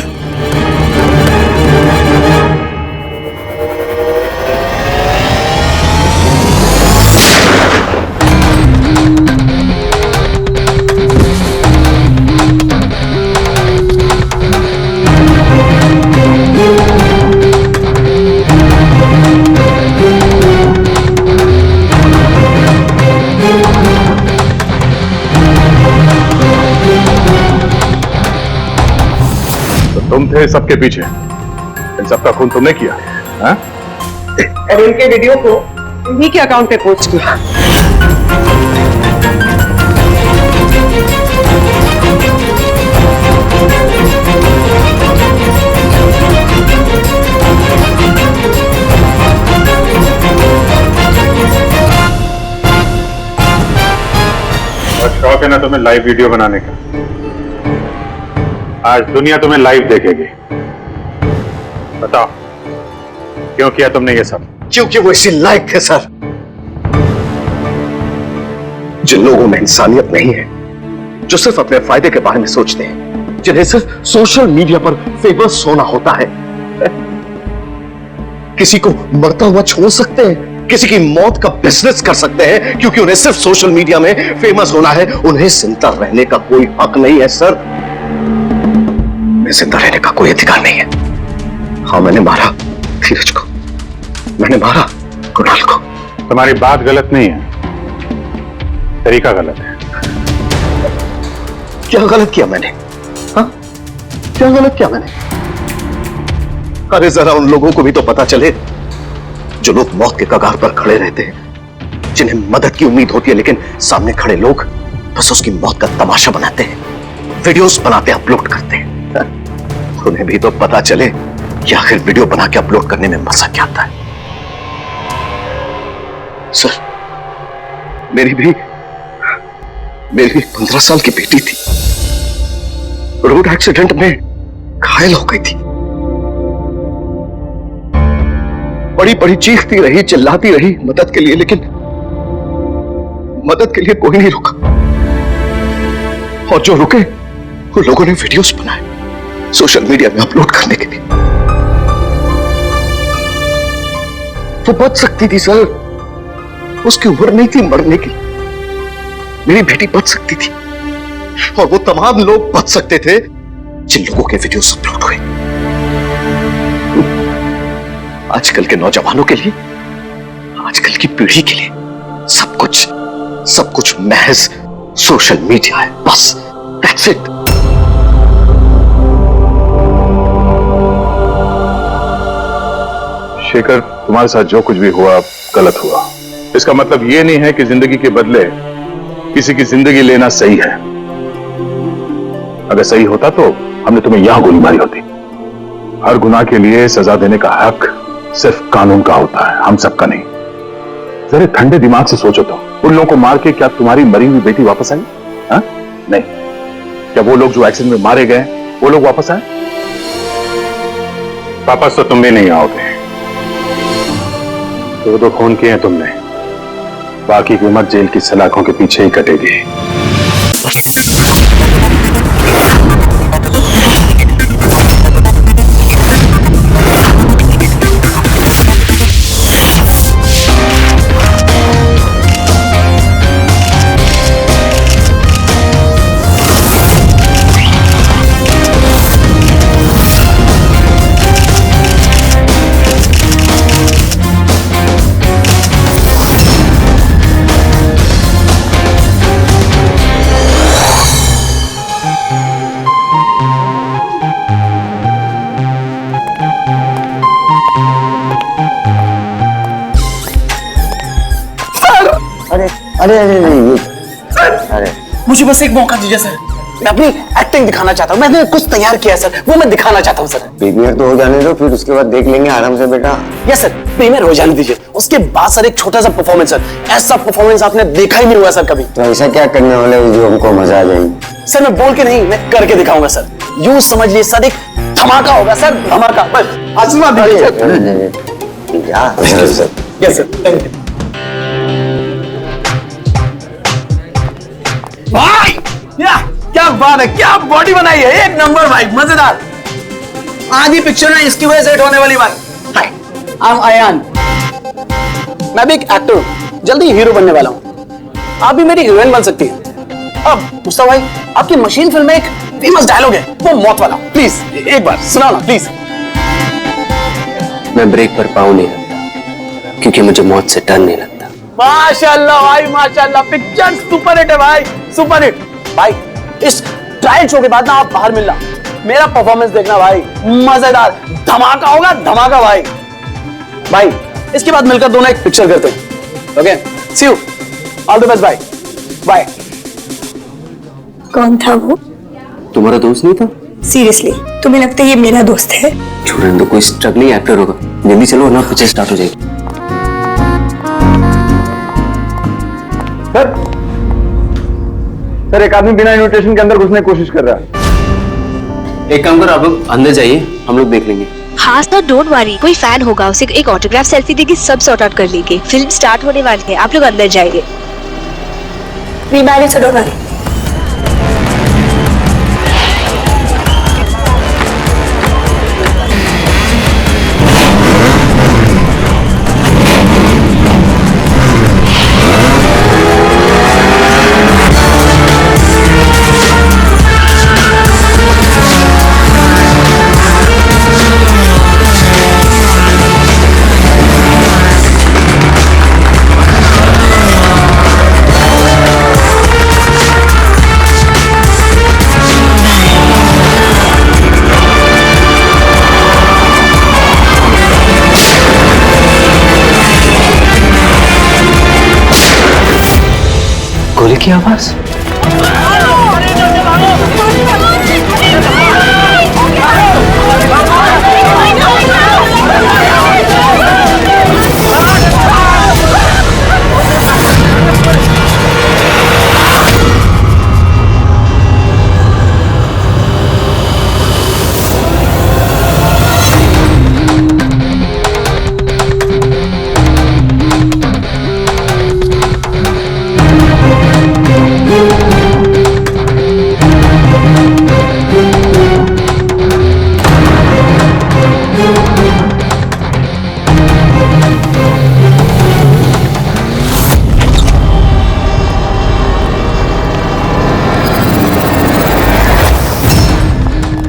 तुम थे सबके पीछे, इन सबका खून तुमने किया, हाँ? और उनके वीडियो को उन्हीं के अकाउंट पे पोस्ट किया। शौक है ना तुम्हें लाइव वीडियो बनाने का? आज दुनिया तुम्हें लाइव देखेगी। बताओ क्यों किया तुमने ये सब? क्योंकि वो इसी लायक थे सर। जिन लोगों में इंसानियत नहीं है, जो सिर्फ अपने फायदे के बारे में सोचते हैं, जिन्हें सिर्फ सोशल मीडिया पर फेमस होना होता है। किसी को मरता हुआ छोड़ सकते हैं, किसी की मौत का बिजनेस कर सकते हैं, क्योंकि उन्हें सिर्फ सोशल मीडिया में फेमस होना है। उन्हें जिंदा रहने का कोई हक नहीं है सर। जिंदा रहने का कोई अधिकार नहीं है। हाँ, मैंने मारा धीरज को, मैंने मारा कुणाल को। तुम्हारी बात गलत नहीं है, तरीका गलत है। क्या गलत किया मैंने? हाँ, क्या गलत किया मैंने? अरे जरा उन लोगों को भी तो पता चले, जो लोग मौत के कगार पर खड़े रहते हैं, जिन्हें मदद की उम्मीद होती है, लेकिन सामने खड़े लोग बस उसकी मौत का तमाशा बनाते हैं, वीडियोस बनाते अपलोड करते हैं। उन्हें भी तो पता चले कि आखिर वीडियो बना के अपलोड करने में मजा क्या आता है। सर, मेरी भी 15 साल की बेटी थी, रोड एक्सीडेंट में घायल हो गई थी। बड़ी बड़ी चीखती रही, चिल्लाती रही मदद के लिए, लेकिन मदद के लिए कोई नहीं रुका। और जो रुके वो लोगों ने वीडियोस बनाए सोशल मीडिया में अपलोड करने के लिए। वो बच सकती थी सर, उसकी उम्र नहीं थी मरने की। मेरी बेटी बच सकती थी, और वो तमाम लोग बच सकते थे जिन लोगों के वीडियोस अपलोड हुए। आजकल के नौजवानों के लिए, आजकल की पीढ़ी के लिए सब कुछ महज सोशल मीडिया है, बस। That's it. शेखर, तुम्हारे साथ जो कुछ भी हुआ गलत हुआ। इसका मतलब ये नहीं है कि जिंदगी के बदले किसी की जिंदगी लेना सही है। अगर सही होता तो हमने तुम्हें यहां गोली मारी होती। हर गुनाह के लिए सजा देने का हक सिर्फ कानून का होता है, हम सबका नहीं। जरा ठंडे दिमाग से सोचो तो, उन लोगों को मार के क्या तुम्हारी मरी हुई बेटी वापस आई? हाँ? नहीं। क्या वो लोग जो एक्सीडेंट में मारे गए वो लोग वापस आए? वापस तो तुम भी नहीं आओगे। दो खून किए हैं तुमने, बाकी की उम्र जेल की सलाखों के पीछे ही कटेगी। अरे अरे मुझे बस एक मौका दीजिए सर। मैं अपनी एक्टिंग दिखाना चाहता हूँ। मैंने कुछ तैयार किया है सर, वो मैं दिखाना चाहता हूँ सर। प्रीमियर तो हो जाने दो, फिर उसके बाद देख लेंगे आराम से बेटा। यस सर, प्रीमियर हो जाने दीजिए। उसके बाद सर एक छोटा सा परफॉर्मेंस सर। ऐसा परफॉर्मेंस आपने देखा ही नहीं हुआ सर कभी। तो ऐसा क्या करने वाले हो जो हमको मजा आ जाएगी? सर मैं बोल के नहीं, मैं करके दिखाऊंगा सर। यूं समझ लिए सर, एक धमाका होगा सर, धमाका। बस आशीर्वाद दीजिए। यस सर, थैंक यू भाई। क्या बात है, क्या बॉडी बनाई है, एक नंबर भाई, मजेदार। आधी पिक्चर में इसकी वजह से हिट होने वाली बात। हाय, आई एम अयान। मैं भी एक एक्टर हूं, जल्दी हीरो बनने वाला हूं। आप भी मेरी हीरोइन बन सकती हैं। अब मुस्तफा भाई, आपकी मशीन फिल्म में एक फेमस डायलॉग है, वो मौत वाला। प्लीज एक बार सुनाओ ना प्लीज। मैं ब्रेक पर पाँव नहीं रखता, क्योंकि मुझे मौत से डर नहीं लगता। माशाल्लाह भाई, माशाल्लाह। पिक्चर सुपर हिट है भाई, सुपर हिट। भाई इस ट्रायल शो के बाद ना आप बाहर मिलना, मेरा परफॉर्मेंस देखना भाई, मजेदार धमाका होगा, धमाका भाई। भाई इसके बाद मिलकर दोनों एक पिक्चर करते हैं। Okay, see you, all the best भाई, बाय। कौन था वो? तुम्हारा दोस्त नहीं था? सीरियसली तुम्हें लगता है ये मेरा दोस्त है? छोड़ने दो, कोई स्ट्रगलिंग एक्टर होगा। जल्दी चलो ना, पिक्चर स्टार्ट हो जाएगी। सर एक आदमी बिना इन्विटेशन के अंदर घुसने की कोशिश कर रहा है। एक काम करो, आप लोग अंदर जाइए, हम लोग देख लेंगे। हाँ सर, डोंट वरी, कोई फैन होगा, उसे एक ऑटोग्राफ सेल्फी देके सब सॉर्ट आउट कर लेंगे। फिल्म स्टार्ट होने वाली है, आप लोग अंदर जाइए। We married, so don't worry. गोली की आवाज।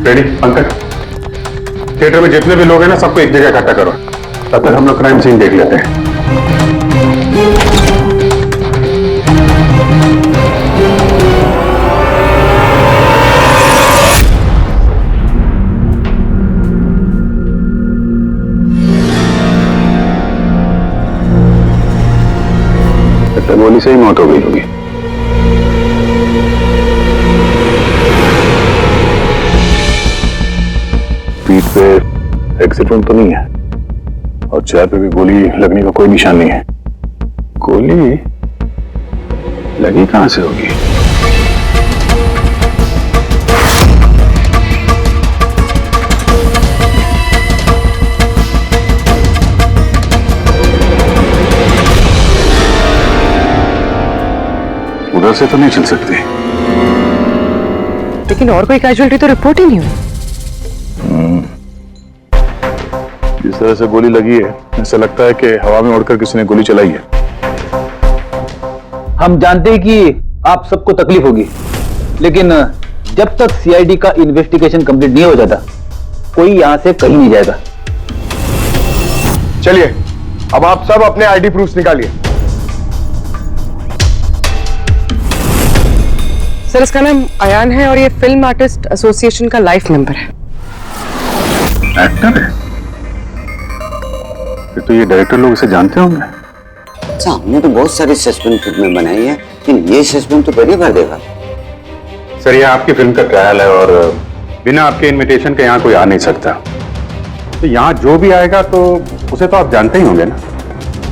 रेडी पंकज, थिएटर में जितने भी लोग हैं ना, सबको एक जगह इकट्ठा करो। तब तक हम लोग क्राइम सीन देख लेते हैं। गोली से ही मौत हो गई होगी। पीठ पे एग्जिट वोन तो नहीं है और चेयर पे भी गोली लगने का कोई निशान नहीं है। गोली लगी कहां से होगी? उधर से तो नहीं चल सकती। लेकिन और कोई कैजुअलिटी तो रिपोर्ट ही नहीं हुई। जिस तरह से गोली लगी है, ऐसा लगता है कि हवा में उड़कर किसी ने गोली चलाई है। हम जानते हैं कि आप सबको तकलीफ होगी, लेकिन जब तक सीआईडी का इन्वेस्टिगेशन कंप्लीट नहीं हो जाता, कोई यहां से कहीं नहीं जाएगा। चलिए अब आप सब अपने आईडी प्रूफ निकालिए। सर इसका नाम अयान है और ये फिल्म आर्टिस्ट एसोसिएशन का लाइफ मेंबर है। एक्टर है? फिर तो ये डायरेक्टर लोग इसे जानते होंगे। अच्छा, हमने तो बहुत सारी सस्पेंस फिल्में बनाई है, लेकिन ये सस्पेंस तो पहली बार देखा। सर ये आपकी फिल्म का ट्रायल है और बिना आपके इनविटेशन के यहाँ कोई आ नहीं सकता। तो यहाँ जो भी आएगा तो उसे तो आप जानते ही होंगे ना।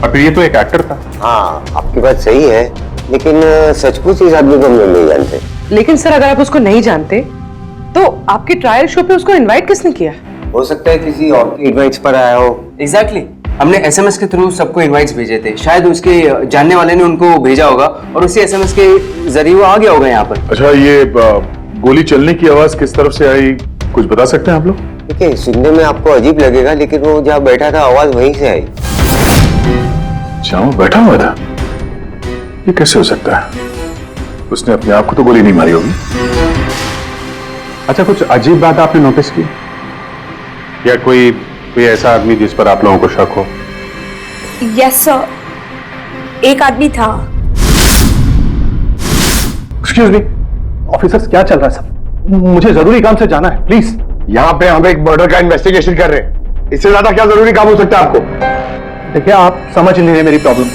और फिर ये तो एक एक्टर था। हाँ, आपकी बात सही है, लेकिन सचमुच इस आदमी को हम लोग नहीं जानते। लेकिन सर अगर आप उसको नहीं जानते तो आपके ट्रायल शो पे उसको इनवाइट किसने किया? हो सकता है किसी और के इनवाइट्स पर आया हो। एग्जैक्टली, हमने एसएमएस के थ्रू सबको इनवाइट्स भेजे थे। शायद उसके जानने वाले ने उनको भेजा होगा और उसी एसएमएस के जरिए वो आ गया होगा यहाँ पर। अच्छा, ये गोली चलने की आवाज किस तरफ से आई, कुछ बता सकते हैं आप लोग? देखिए, सुनने में आपको अजीब लगेगा, लेकिन वो जहाँ बैठा था आवाज वहीं से आई। अच्छा, वो बैठा हुआ था? ये कैसे हो सकता है? उसने अपने आप को तो गोली नहीं मारी होगी। अच्छा, कुछ अजीब बात आपने नोटिस की या कोई ऐसा आदमी जिस पर आप लोगों को शक हो? यस सर, एक आदमी था। एक्सक्यूज मी ऑफिसर्स, क्या चल रहा है सब? मुझे जरूरी काम से जाना है, प्लीज। यहाँ पे हम एक मर्डर का इन्वेस्टिगेशन कर रहे हैं, इससे ज्यादा क्या जरूरी काम हो सकता है आपको? देखिए, आप समझ नहीं रहे मेरी प्रॉब्लम।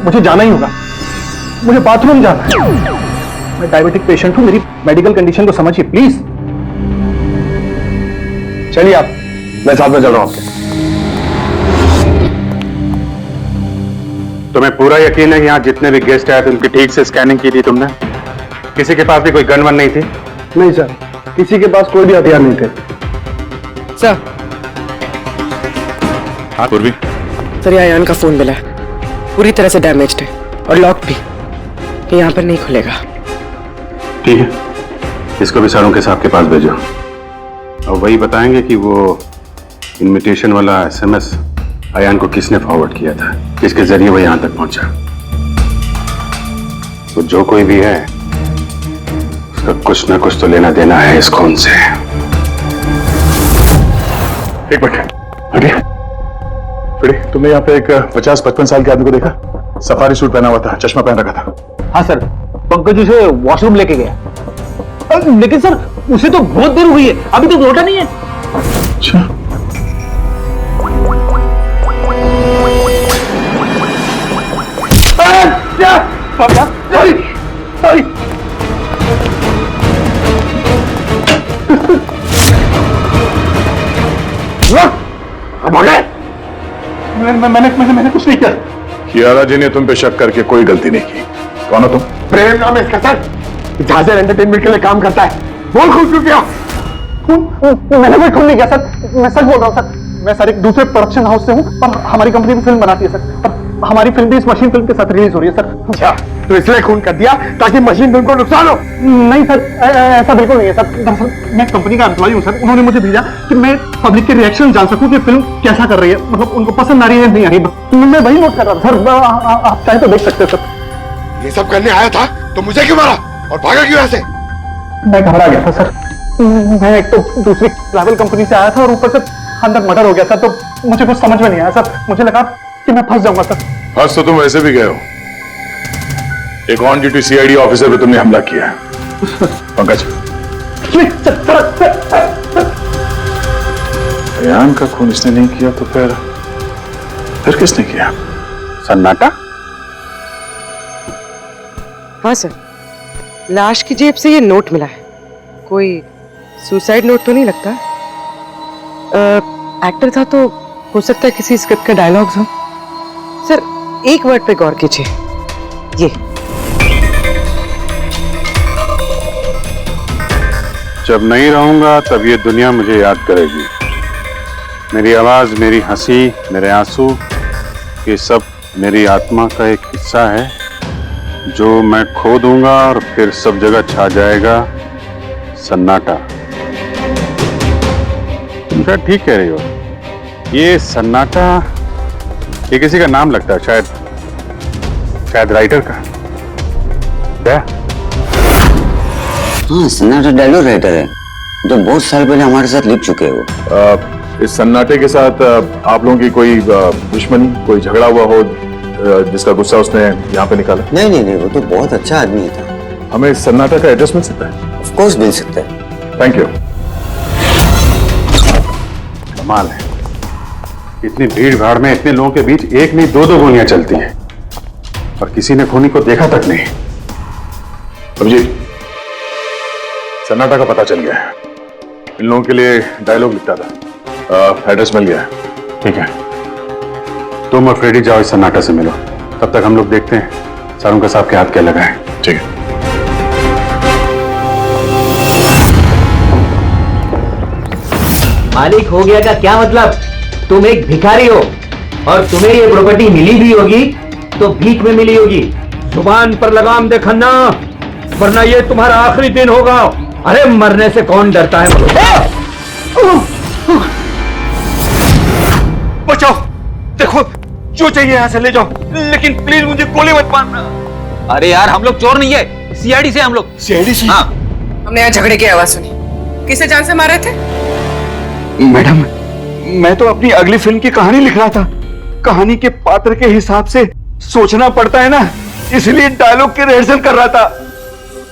मुझे जाना ही होगा, मुझे बाथरूम जाना है। मैं डायबिटिक पेशेंट हूं, मेरी मेडिकल कंडीशन को समझिए प्लीज। चलिए आप, मैं साथ में चल रहा हूं आपके। तुम्हें पूरा यकीन है यहाँ जितने भी गेस्ट आए थे उनकी ठीक से स्कैनिंग की थी तुमने? किसी के पास भी कोई गन वन नहीं थी? नहीं सर, किसी के पास कोई भी हथियार नहीं थे। सर। हाँ पूर्वी। सर, अयान का फोन मिला, पूरी तरह से डैमेज्ड है और लॉक भी, यहाँ पर नहीं खुलेगा। ठीक है, इसको भी सारों के साहब के पास भेजो और वही बताएंगे कि वो इनविटेशन वाला एसएमएस अयान को किसने फॉरवर्ड किया था, किसके जरिए वो यहां तक पहुंचा। तो जो कोई भी है उसका कुछ ना कुछ तो लेना देना है इस खून से। एक मिनट, फ्रेडी, तुमने यहाँ पे एक 50-55 साल के आदमी को देखा? सफारी सूट पहना हुआ था, चश्मा पहन रखा था। हाँ सर, पंकज उसे वॉशरूम लेके गया। लेकिन सर उसे तो बहुत देर हुई है, अभी तो लौटा नहीं है। अच्छा, मैंने कुछ नहीं किया। कियारा जी ने तुम पे शक करके कोई गलती नहीं की। कौन हो तुम? प्रेम नाम है इसका सर, जहाजर एंटरटेनमेंट के लिए काम करता है। बोल खून क्यों किया? मैंने कोई खून नहीं किया सर, मैं सच बोल रहा हूँ सर। मैं सर एक दूसरे प्रोडक्शन हाउस से हूँ, पर हमारी कंपनी भी फिल्म बनाती है सर, पर हमारी फिल्म भी इस मशीन फिल्म के साथ रिलीज हो रही है सर। अच्छा, तो इसलिए खून कर दिया ताकि मशीन फिल्म को नुकसान हो? नहीं सर, ऐसा बिल्कुल नहीं है सर। दरअसल मैं कंपनी का एम्प्लॉय हूँ सर, उन्होंने मुझे भेजा कि मैं पब्लिक के रिएक्शन जान सकूं कि फिल्म कैसा कर रही है, मतलब उनको पसंद आ रही है नहीं आ रही। मैं वही नोट कर रहा था सर, आप चाहे तो देख सकते हैं सर। ये सब करने आया था तो मुझे क्यों मारा और भागा क्यों ऐसे? मैं घबरा गया था सर, मैं एक तो दूसरी ट्रैवल कंपनी से आया था और ऊपर से अंदर मर्डर हो गया था, तो मुझे कुछ समझ में नहीं आया सर। मुझे लगा कि मैं फंस जाऊंगा सर। फंस तो तुम वैसे भी गए हो, एक ऑन ड्यूटी सीआईडी ऑफिसर पे तुमने हमला किया। पंकज, अयान का खून इसने नहीं किया तो फिर किसने किया? सन्नाटा? हाँ सर, लाश की जेब से ये नोट मिला है, कोई सुसाइड नोट तो नहीं लगता। एक्टर था तो हो सकता है किसी स्क्रिप्ट के डायलॉग्स हो। सर एक वर्ड पे गौर कीजिए, ये जब नहीं रहूंगा तब ये दुनिया मुझे याद करेगी। मेरी आवाज, मेरी हंसी, मेरे आंसू, ये सब मेरी आत्मा का एक हिस्सा है जो मैं खो दूंगा और फिर सब जगह छा जाएगा सन्नाटा। तुम शायद ठीक कह रही हो, ये सन्नाटा ये किसी का नाम लगता है, शायद राइटर का। क्या? हाँ, सन्नाटा डायलॉग राइटर है जो बहुत साल पहले हमारे साथ लिख चुके हो। इस सन्नाटे के साथ आप लोगों की कोई दुश्मनी, कोई झगड़ा हुआ हो जिसका गुस्सा उसने यहाँ पे निकाला? नहीं, वो तो बहुत अच्छा आदमी था। हमें इस सन्नाटा का एड्रेस मिल सकता है? ऑफ कोर्स मिल सकता है। Thank you. कमाल है, इतनी भीड़ भाड़ में इतने लोगों के बीच एक नहीं दो गोलियां चलती हैं और किसी ने खूनी को देखा तक नहीं। अभिजीत, सन्नाटा का पता चल गया है, इन लोगों के लिए डायलॉग लिखता था, एड्रेस मिल गया है। ठीक है, तुम और फ्रेडी जाओ इस सन्नाटा से मिलो, तब तक हम लोग देखते हैं सारों का साहब के हाथ क्या लगा है। ठीक है। मालिक हो गया का क्या मतलब? तुम एक भिखारी हो और तुम्हें ये प्रॉपर्टी मिली भी होगी तो भीख में मिली होगी। जुबान पर लगाम दे खन्ना, वरना ये तुम्हारा आखिरी दिन होगा। अरे मरने से कौन डरता है? बचाओ, देखो जो चाहिए यहाँ से ले जाओ, लेकिन प्लीज मुझे गोली मत मारना। अरे यार, हम लोग चोर नहीं है, सीआईडी से हम लोग। सीआईडी से? हाँ। हमने यहाँ झगड़े की आवाज सुनी, किसे जान से मारे थे? मैडम, मैं तो अपनी अगली फिल्म की कहानी लिख रहा था, कहानी के पात्र के हिसाब से सोचना पड़ता है ना, इसलिए डायलॉग की रिहर्सल कर रहा था।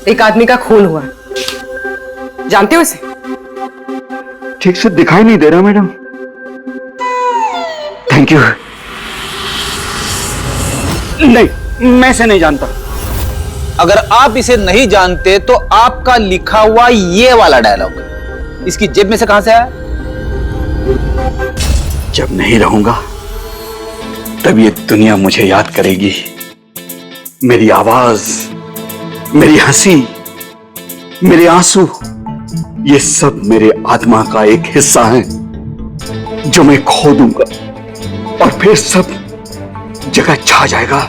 एक आदमी का खून हुआ, जानते हो इसे? ठीक से दिखाई नहीं दे रहा मैडम। Thank you. नहीं, मैं इसे नहीं जानता। अगर आप इसे नहीं जानते तो आपका लिखा हुआ ये वाला डायलॉग इसकी जेब में से कहां से आया? जब नहीं रहूंगा तब ये दुनिया मुझे याद करेगी। मेरी आवाज, मेरी हंसी, मेरे आंसू, ये सब मेरे आत्मा का एक हिस्सा है जो मैं खो दूंगा और फिर सब जगह छा जाएगा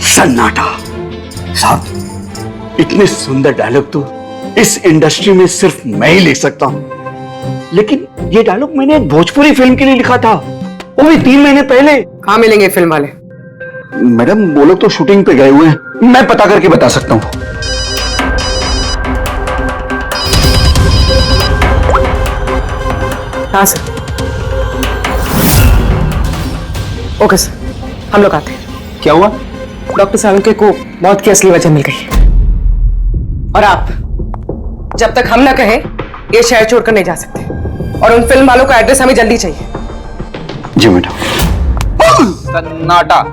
सन्नाटा। साहब, इतने सुंदर डायलॉग तो इस इंडस्ट्री में सिर्फ मैं ही लिख सकता हूं, लेकिन ये डायलॉग मैंने एक भोजपुरी फिल्म के लिए लिखा था, वो भी 3 महीने पहले। कहाँ मिलेंगे फिल्म वाले? मैडम वो लोग तो शूटिंग पे गए हुए हैं, मैं पता करके बता सकता हूं। हाँ सर। ओके सर, हम लोग आते हैं। क्या हुआ? डॉक्टर सालुंके को मौत की असली वजह मिल गई और आप जब तक हम ना कहें ये शहर छोड़कर नहीं जा सकते, और उन फिल्म वालों का एड्रेस हमें जल्दी चाहिए। जी मैडम। सन्नाटा।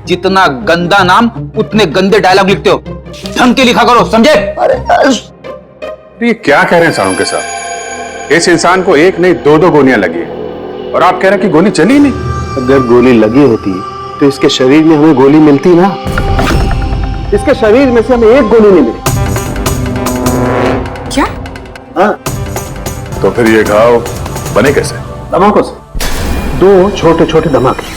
जितना गंदा नाम उतने गंदे डायलॉग लिखते हो, ढंग के लिखा करो, समझे? ये क्या कह रहे हैं सालुंके साहब? इस इंसान को एक नहीं 2-2 गोलियां लगी है और आप कह रहे हैं कि गोली चली नहीं। अगर गोली लगी होती तो इसके शरीर में हमें गोली मिलती ना। इसके शरीर में से हमें एक गोली नहीं मिली। क्या? हाँ। तो फिर ये घाव बने कैसे? धमाकों से। 2 छोटे छोटे धमाके।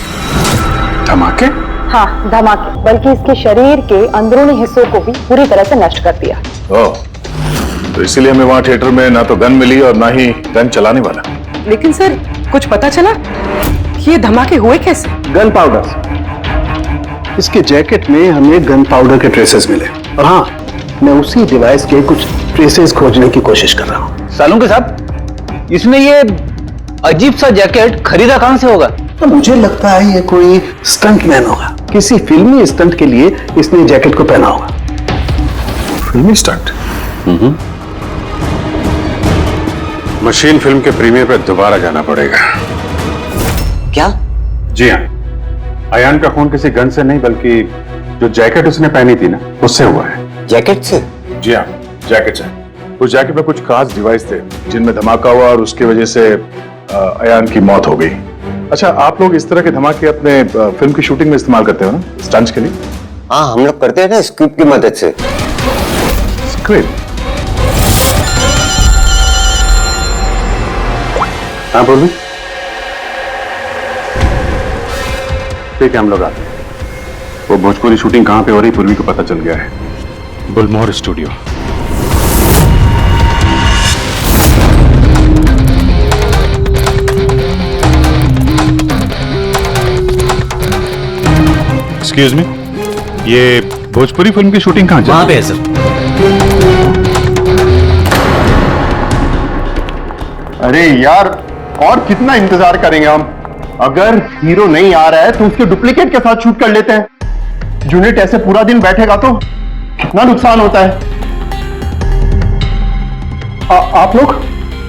धमाके? हाँ, धमाके, बल्कि इसके शरीर के अंदरूनी हिस्सों को भी पूरी तरह से नष्ट कर दिया। ओह, तो इसीलिए हमें वहां थिएटर में ना तो गन मिली और ना ही गन चलाने वाला। लेकिन सर कुछ पता चला ये धमाके हुए कैसे? Gun powder. इसके जैकेट में हमें गन पाउडर के ट्रेसेस मिले, और हाँ, मैं उसी डिवाइस के कुछ ट्रेसेस खोजने की कोशिश कर रहा हूँ। सालुंके साहब, इसने ये अजीब सा जैकेट खरीदा कहां से होगा? तो मुझे लगता है ये कोई स्टंट मैन होगा, किसी फिल्मी स्टंट के लिए इसने जैकेट को पहना होगा। फिल्मी स्टंट? मशीन फिल्म के प्रीमियर पर दोबारा जाना पड़ेगा। क्या? जी हाँ, अयान का खून किसी गन से नहीं बल्कि जो जैकेट उसने पहनी थी ना, उससे हुआ है। जैकेट से? जी हाँ, जैकेट से। उस जैकेट में कुछ खास डिवाइस थे जिनमें धमाका हुआ और उसकी वजह से अयान की मौत हो गई। अच्छा, आप लोग इस तरह के धमाके अपने फिल्म की शूटिंग में इस्तेमाल करते हो ना, स्टंट्स के लिए? हाँ, हम लोग करते हैं ना स्क्रिप्ट की मदद से। स्क्रिप्ट? हाँ बोलो। ठीक है, हम लोग आते हैं। वो भोजपुरी शूटिंग कहाँ पे हो रही पूर्वी को पता चल गया है। बुलमोहर स्टूडियो। एक्सक्यूज मी, ये भोजपुरी फिल्म की शूटिंग कहाँ वहां पे है सर। अरे यार, और कितना इंतजार करेंगे हम? अगर हीरो नहीं आ रहा है तो उसके डुप्लीकेट के साथ शूट कर लेते हैं। यूनिट ऐसे पूरा दिन बैठेगा तो कितना नुकसान होता है। आप लोग?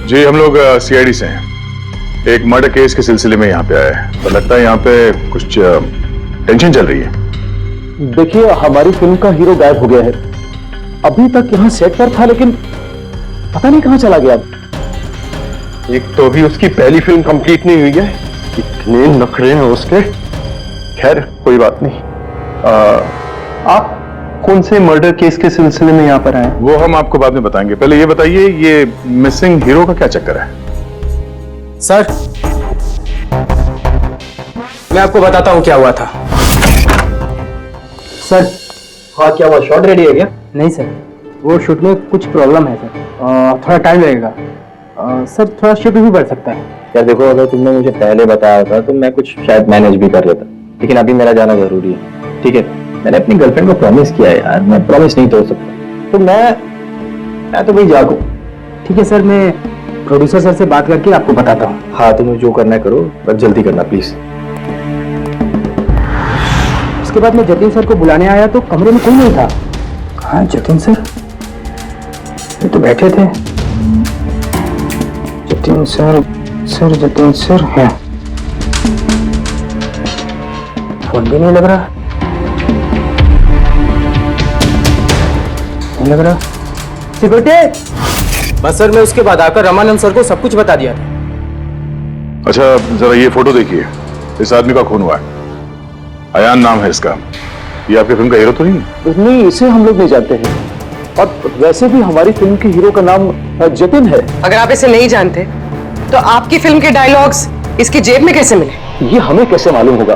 जी, हम लोग सीआईडी से हैं। एक मर्डर केस के सिलसिले में यहाँ पे आए हैं, तो लगता है यहाँ पे कुछ टेंशन चल रही है। देखिए, हमारी फिल्म का हीरो गायब हो गया है। अभी तक यहाँ सेट पर था, लेकिन पता नहीं कहाँ चला गया। एक तो अभी उसकी पहली फिल्म कंप्लीट नहीं हुई है, इतने नखरे हैं उसके। खैर कोई बात नहीं। आप कौन से मर्डर केस के सिलसिले में यहाँ पर आए? वो हम आपको बाद में बताएंगे। पहले ये बताइए, ये मिसिंग हीरो का क्या चक्कर है? सर, मैं आपको बताता हूँ क्या हुआ था। सर, हाँ क्या हुआ? शॉट रेडी है क्या? नहीं सर, वो शूट में कुछ प्रॉब्लम है सर, थोड़ा टाइम लगेगा। सर थोड़ा शूट भी बढ़ सकता है। यार देखो, अगर तुमने मुझे पहले बताया होता तो मैं कुछ शायद मैनेज भी कर लेता, लेकिन अभी मेरा जाना जरूरी है। ठीक है, मैंने अपनी गर्लफ्रेंड को प्रॉमिस किया है यार, मैं प्रॉमिस नहीं तोड़ सकता, तो मैं तो भाई जागू। ठीक है सर, मैं प्रोड्यूसर सर से बात करके आपको बताता हूँ। हाँ, तुम्हें जो करना है करो, बस जल्दी करना प्लीज। उसके बाद मैं जतिन सर को बुलाने आया तो कमरे में कोई नहीं था। कहाँ जतिन सर? ये तो बैठे थे। जतिन सर है। फोन भी नहीं लग रहा। नहीं लग रहा। सिक्योरिटी! बस सर, मैं उसके बाद आकर रमानंद सर को सब कुछ बता दिया था। अच्छा, जरा ये फोटो देखिए। इस आदमी का खून हुआ है, अयान नाम है इसका। ये आपकी फिल्म का हीरो तो नहीं है? नहीं, इसे हम लोग नहीं जानते हैं। और वैसे भी हमारी फिल्म के हीरो का नाम जतिन है। अगर आप इसे नहीं जानते तो आपकी फिल्म के डायलॉग्स इसकी जेब में कैसे मिले? ये हमें कैसे मालूम होगा?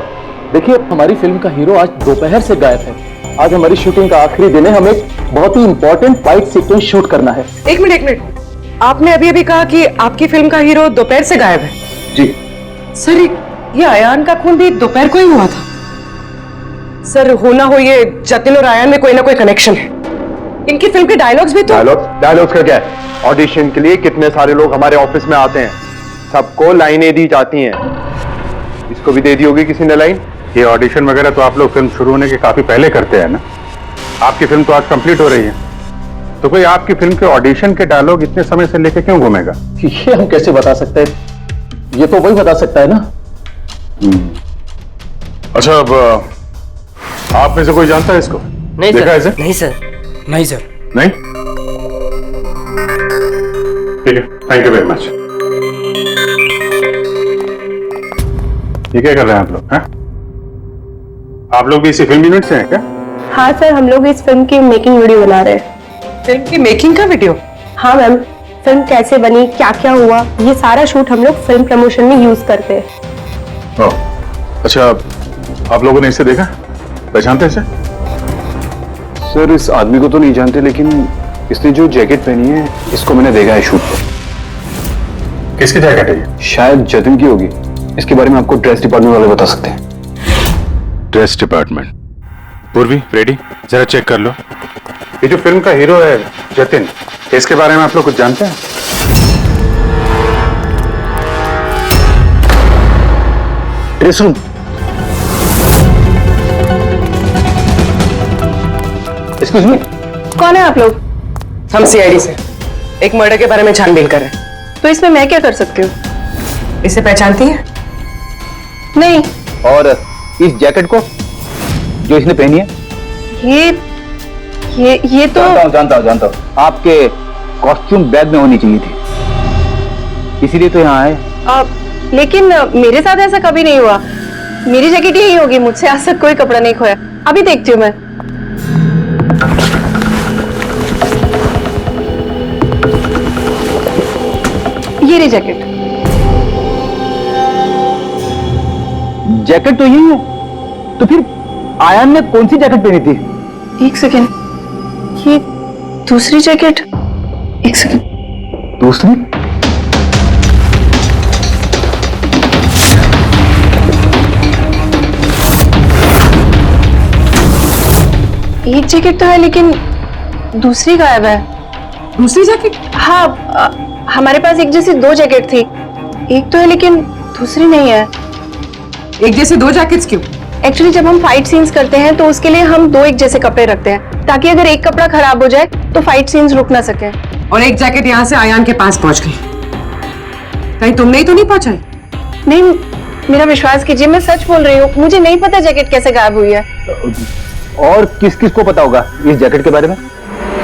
देखिए, हमारी फिल्म का हीरो आज दोपहर से गायब है। आज हमारी शूटिंग का आखिरी दिन है, हमें बहुत ही इंपॉर्टेंट फाइट सीक्वेंस शूट करना है। एक मिनट, आपने अभी अभी कहा कि आपकी फिल्म का हीरो दोपहर से गायब है। जी सर, ये आयान का खून भी दोपहर को ही हुआ था। सर, हो ना हो ये जतिन और आयान में कोई ना कोई कनेक्शन है। इनकी फिल्म के डायलॉग्स भी तो डायलॉग्स का क्या है? ऑडिशन के लिए कितने सारे लोग हमारे ऑफिस में आते हैं, सबको लाइनें दी जाती हैं। इसको भी दे दी होगी किसी ने लाइन। ये ऑडिशन वगैरह तो आप लोग फिल्म शुरू होने के काफी पहले करते हैं ना। आपकी फिल्म तो आज कंप्लीट हो रही है, तो कोई आपकी फिल्म के ऑडिशन के डायलॉग इतने समय से लेके क्यों घूमेगा? ये हम कैसे बता सकते हैं? ये तो वही बता सकता है ना। अच्छा, अब आप में से कोई जानता है इसको? नहीं देखा है सर। इसे? नहीं सर। नहीं सर। नहीं? ठीक है, थैंक यू वेरी मच। ये क्या कर रहे हैं आप लोग? हैं? आप लोग भी इसी फिल्म यूनिट से हैं क्या? हाँ सर, हम लोग इस फिल्म की मेकिंग वीडियो बना रहे हैं। फिल्म की मेकिंग का वीडियो? हाँ मैम, फिल्म कैसे बनी, क्या क्या हुआ, ये सारा शूट हम लोग फिल्म प्रमोशन में यूज करते हैं। ओह, अच्छा, आप लोगों ने इसे देखा? पहचानते हैं इसे? सर, इस आदमी को तो नहीं जानते, लेकिन इसने जो जैकेट पहनी है इसको मैंने देखा है शूट पर। किसकी जैकेट है ये? शायद जतिन की होगी। इसके बारे में आपको ड्रेस डिपार्टमेंट वाले बता सकते हैं। Dress department. पूर्वी, रेडी, जरा चेक कर लो। ये जो फिल्म का हीरो है जतिन, इसके बारे में आप लोग कुछ जानते हैं? Dress room. एक्सक्यूज मी, कौन है आप लोग? हम सीआईडी से एक मर्डर के बारे में छानबीन कर रहे हैं। तो इसमें मैं क्या कर सकती हूँ? इसे पहचानती हैं? नहीं। और इस जैकेट को जो इसने पहनी है? ये तो जानता हूँ। आपके कॉस्ट्यूम बैग में होनी चाहिए थी, इसीलिए तो यहाँ आए। लेकिन मेरे साथ ऐसा कभी नहीं हुआ। मेरी जैकेट यही होगी, मुझसे आज तक कोई कपड़ा नहीं खोया। अभी देखती हूँ मैं। ये रही जैकेट। जैकेट तो यही है, तो फिर आयान ने कौन सी जैकेट पहनी थी? एक सेकेंड, ये दूसरी जैकेट। एक सेकेंड, दूसरी? एक जैकेट तो है लेकिन दूसरी गायब है। दूसरी जैकेट? हाँ, हमारे पास एक जैसी दो जैकेट थी। एक तो है लेकिन दूसरी नहीं है। एक जैसे दो जैकेट्स क्यों? एक्चुअली जब हम फाइट सीन्स करते हैं तो उसके लिए हम दो एक जैसे कपड़े रखते हैं, ताकि अगर एक कपड़ा खराब हो जाए तो फाइट सीन्स रुक ना सके। और एक जैकेट यहाँ से आयान के पास पहुंच गई, कहीं तुमने ही तो नहीं पहुंचाई? नहीं, मेरा विश्वास कीजिए, मैं सच बोल रही हूँ। मुझे नहीं पता जैकेट कैसे गायब हुई है। और किस किस को पता होगा इस जैकेट के बारे में?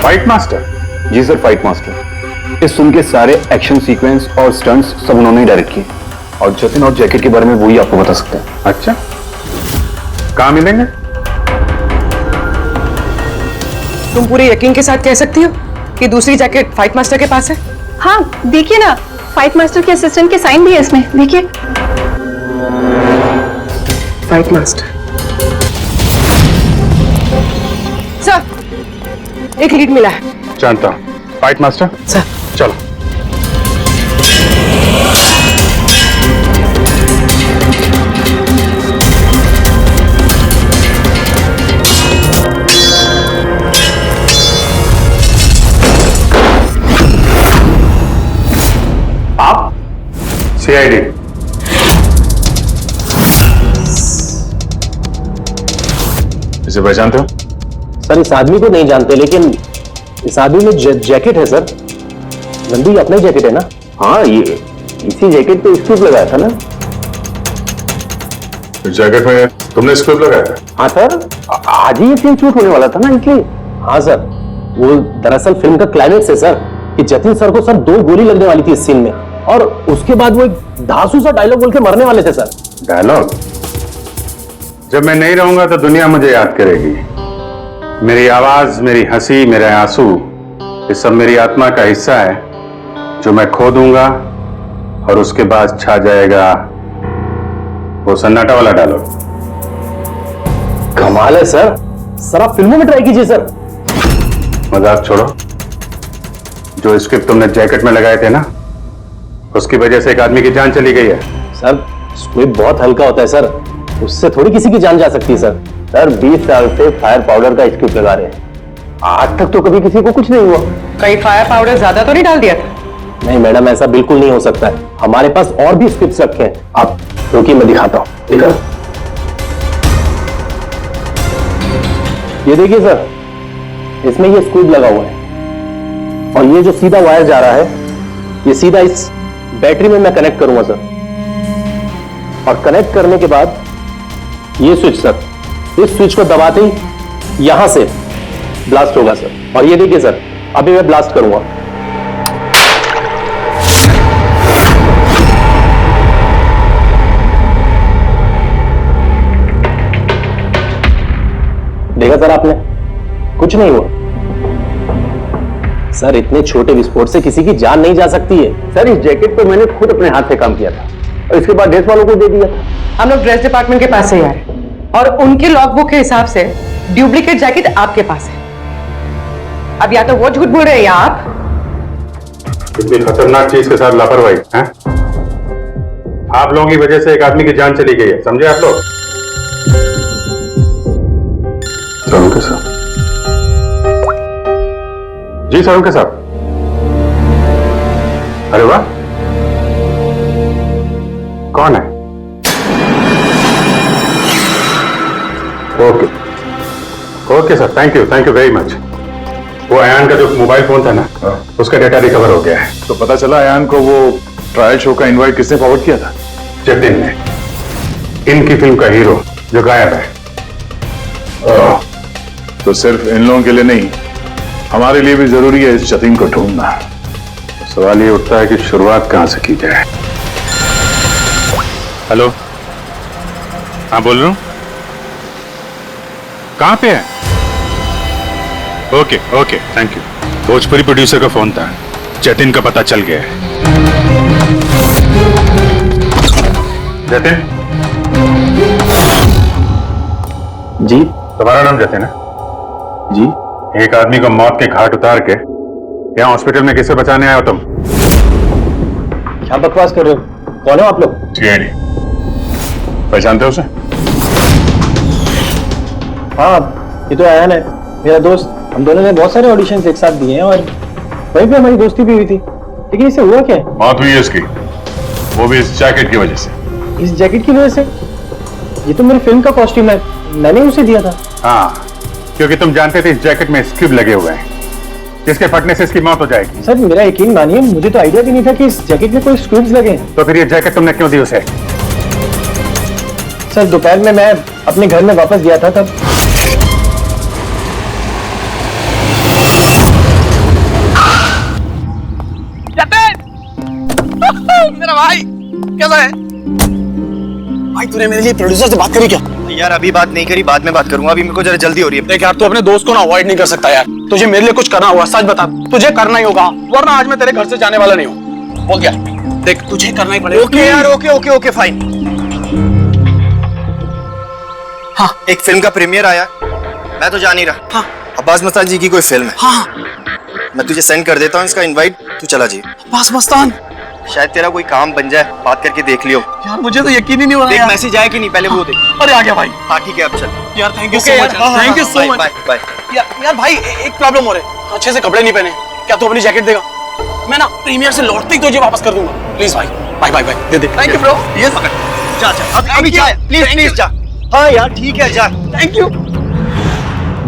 Fight master. जी सर, फाइट मास्टर। इस फिल्म के सारे एक्शन सीक्वेंस और स्टंट्स सब उन्होंने ही डायरेक्ट किए, और जतिन और जैकेट के बारे में वही आपको बता सकते हैं। अच्छा, कहाँ मिलेंगे? तुम पूरे यकीन के साथ कह सकती हो कि दूसरी जैकेट फाइट मास्टर के पास है? हाँ, देखिए ना, फाइट मास्टर के असिस्टेंट के साइन भी है इसमें, देखिए। Fight master. सर, एक लीड मिला है। जानता हूँ। फाइट मास्टर सर, चलो। आप? सीआईडी। इसे पहचानते हो? सर, इस आदमी को नहीं जानते, लेकिन इस आदमी में जैकेट है सर। नंदी अपना ही जैकेट है ना? हाँ, ये इसी जैकेट पे स्क्रिप्ट लगाया था ना। इस जैकेट में तुमने स्क्रिप्ट लगाया था? हाँ सर, आज ही ये सीन शूट होने वाला था ना, इसलिए। हाँ सर, वो दरअसल फिल्म का क्लाइमेक्स है सर, कि जतिन सर को सर 2 गोली लगने वाली थी इस सीन में, और उसके बाद वो एक धांसू सा डायलॉग बोल के मरने वाले थे सर। डायलॉग? जब मैं नहीं रहूंगा तो दुनिया मुझे याद करेगी। मेरी आवाज, मेरी हंसी, मेरे आंसू, ये सब मेरी आत्मा का हिस्सा है जो मैं खो दूंगा और उसके बाद छा जाएगा वो सन्नाटा वाला डायलॉग। कमाल है सर, सर आप फिल्मों में ट्राई कीजिए सर। मजाक छोड़ो, जो स्क्रिप्ट तुमने जैकेट में लगाए थे ना, उसकी वजह से एक आदमी की जान चली गई है। सर स्क्रिप्ट बहुत हल्का होता है सर, उससे थोड़ी किसी की जान जा सकती है सर। सर 20 साल से फायर पाउडर का स्क्रिप्ट लगा रहे हैं, आज तक तो कभी किसी को कुछ नहीं हुआ। कहीं फायर पाउडर ज्यादा तो नहीं डाल दिया था? नहीं मैडम, ऐसा बिल्कुल नहीं हो सकता है, हमारे पास और भी स्क्रिप्ट्स रखे हैं। आप रुकिए, मैं दिखाता हूं। ठीक है, ये देखिए सर, इसमें ये स्क्रूब लगा हुआ है और ये जो सीधा वायर जा रहा है, ये सीधा इस बैटरी में मैं कनेक्ट करूंगा सर। और कनेक्ट करने के बाद ये स्विच सर, इस स्विच को दबाते ही यहां से ब्लास्ट होगा सर। और ये देखिए सर, अभी मैं ब्लास्ट करूंगा। देखा सर आपने, कुछ नहीं हुआ सर। इतने छोटे विस्फोट से किसी की जान नहीं जा सकती है सर। इस जैकेट पे मैंने खुद अपने हाथ से काम किया था और इसके बाद ड्रेस वालों को दे दिया था। हम लोग ड्रेस डिपार्टमेंट के पास से ही आए और उनके लॉगबुक के हिसाब से डुप्लीकेट जैकेट आपके पास है। अब या तो वो झूठ बोल रहे हैं या आप। इतनी खतरनाक चीज के साथ लापरवाही है? आप लोगों की वजह से एक आदमी की जान चली गई है, समझे आप लोग? सरों के साथ जी, सरों के साथ। अरे वाह, कौन है? Okay okay sir, thank you very much. वो अयान का जो मोबाइल फोन था ना, उसका डेटा रिकवर हो गया है। तो पता चला अयान को वो ट्रायल शो का इनवाइट किसने फॉरवर्ड किया था? जतिन ने, इनकी फिल्म का हीरो जो गायब है। तो सिर्फ इन लोगों के लिए नहीं, हमारे लिए भी जरूरी है इस जतिन को ढूंढना। सवाल ये उठता है कि शुरुआत कहां से की जाए। हेलो, हाँ बोल रहा हूं। कहां पे है? Okay okay, thank you. Bhojpuri producer का फोन था, जतिन का पता चल गया है। जतिन जी, तुम्हारा नाम जतिन है? जी। एक आदमी को मौत के घाट उतार के यहाँ हॉस्पिटल में किसे बचाने आए हो तुम? क्या बकवास कर रहे हो? कौन हो आप लोग? सीआईडी। पहचानते हो उसे? हाँ, ये तो अयान है, मेरा दोस्त। हम दोनों ने बहुत सारे ऑडिशंस एक साथ दिए हैं और वहीं पे हमारी दोस्ती भी हुई थी। लेकिन इसे हुआ क्या? मौत हुई है इसकी, वो भी इस जैकेट की वजह से। इस जैकेट की वजह से? ये तो मेरी फिल्म का कॉस्ट्यूम है, मैंने उसे दिया था। हाँ, क्योंकि तुम जानते थे इस जैकेट में स्क्यूब लगे हुए हैं, जिसके फटने से इसकी मौत हो जाएगी। सर मेरा यकीन मानिए, मुझे तो आइडिया भी नहीं था कि इस जैकेट में कोई स्क्रूब्स लगे हैं। तो फिर ये जैकेट तुमने क्यों दी उसे? सर दोपहर में मैं अपने घर में वापस गया था तब। मेरा भाई कैसा है? भाई तूने मेरे लिए प्रोड्यूसर से बात करी क्या? यार अभी बात नहीं करी, बाद में बात करूंगा, अभी मेरे को जरा जल्दी हो रही है। देख यार, तू अपने दोस्त को ना अवॉइड नहीं कर सकता यार। तुझे मेरे लिए कुछ करना होगा, सच बता। तुझे करना ही होगा, वरना आज मैं तेरे घर से जाने वाला नहीं हूँ। बोल दिया, देख तुझे करना ही पड़ेगा। ओके यार, ओके फाइन। हाँ, एक फिल्म का प्रीमियर आया, मैं तो जा नहीं रहा। हाँ, अब्बास मस्तान जी की कोई फिल्म है। हाँ, मैं तुझे सेंड कर देता हूँ इसका इनवाइट, तू चला जी। अब्बास मस्तान, शायद तेरा कोई काम बन जाए, बात करके देख लियो। यार मुझे तो यकीन ही नहीं हो रहा। देख मैसेज आया कि नहीं, पहले वो देख। अरे आ गया भाई। हाँ ठीक है, अब चल। यार thank you so much, thank you so much. Bye. यार भाई एक प्रॉब्लम हो रही है, अच्छे से कपड़े नहीं पहने। क्या तू अपनी जैकेट देगा? मैं ना प्रीमियर से लौटते ही तुझे वापस कर दूंगा। प्लीज भाई, बाय दे दे। Thank you bro. यस पकड़, जा अभी जा, प्लीज जा। हाँ यार ठीक है, जा। Thank you.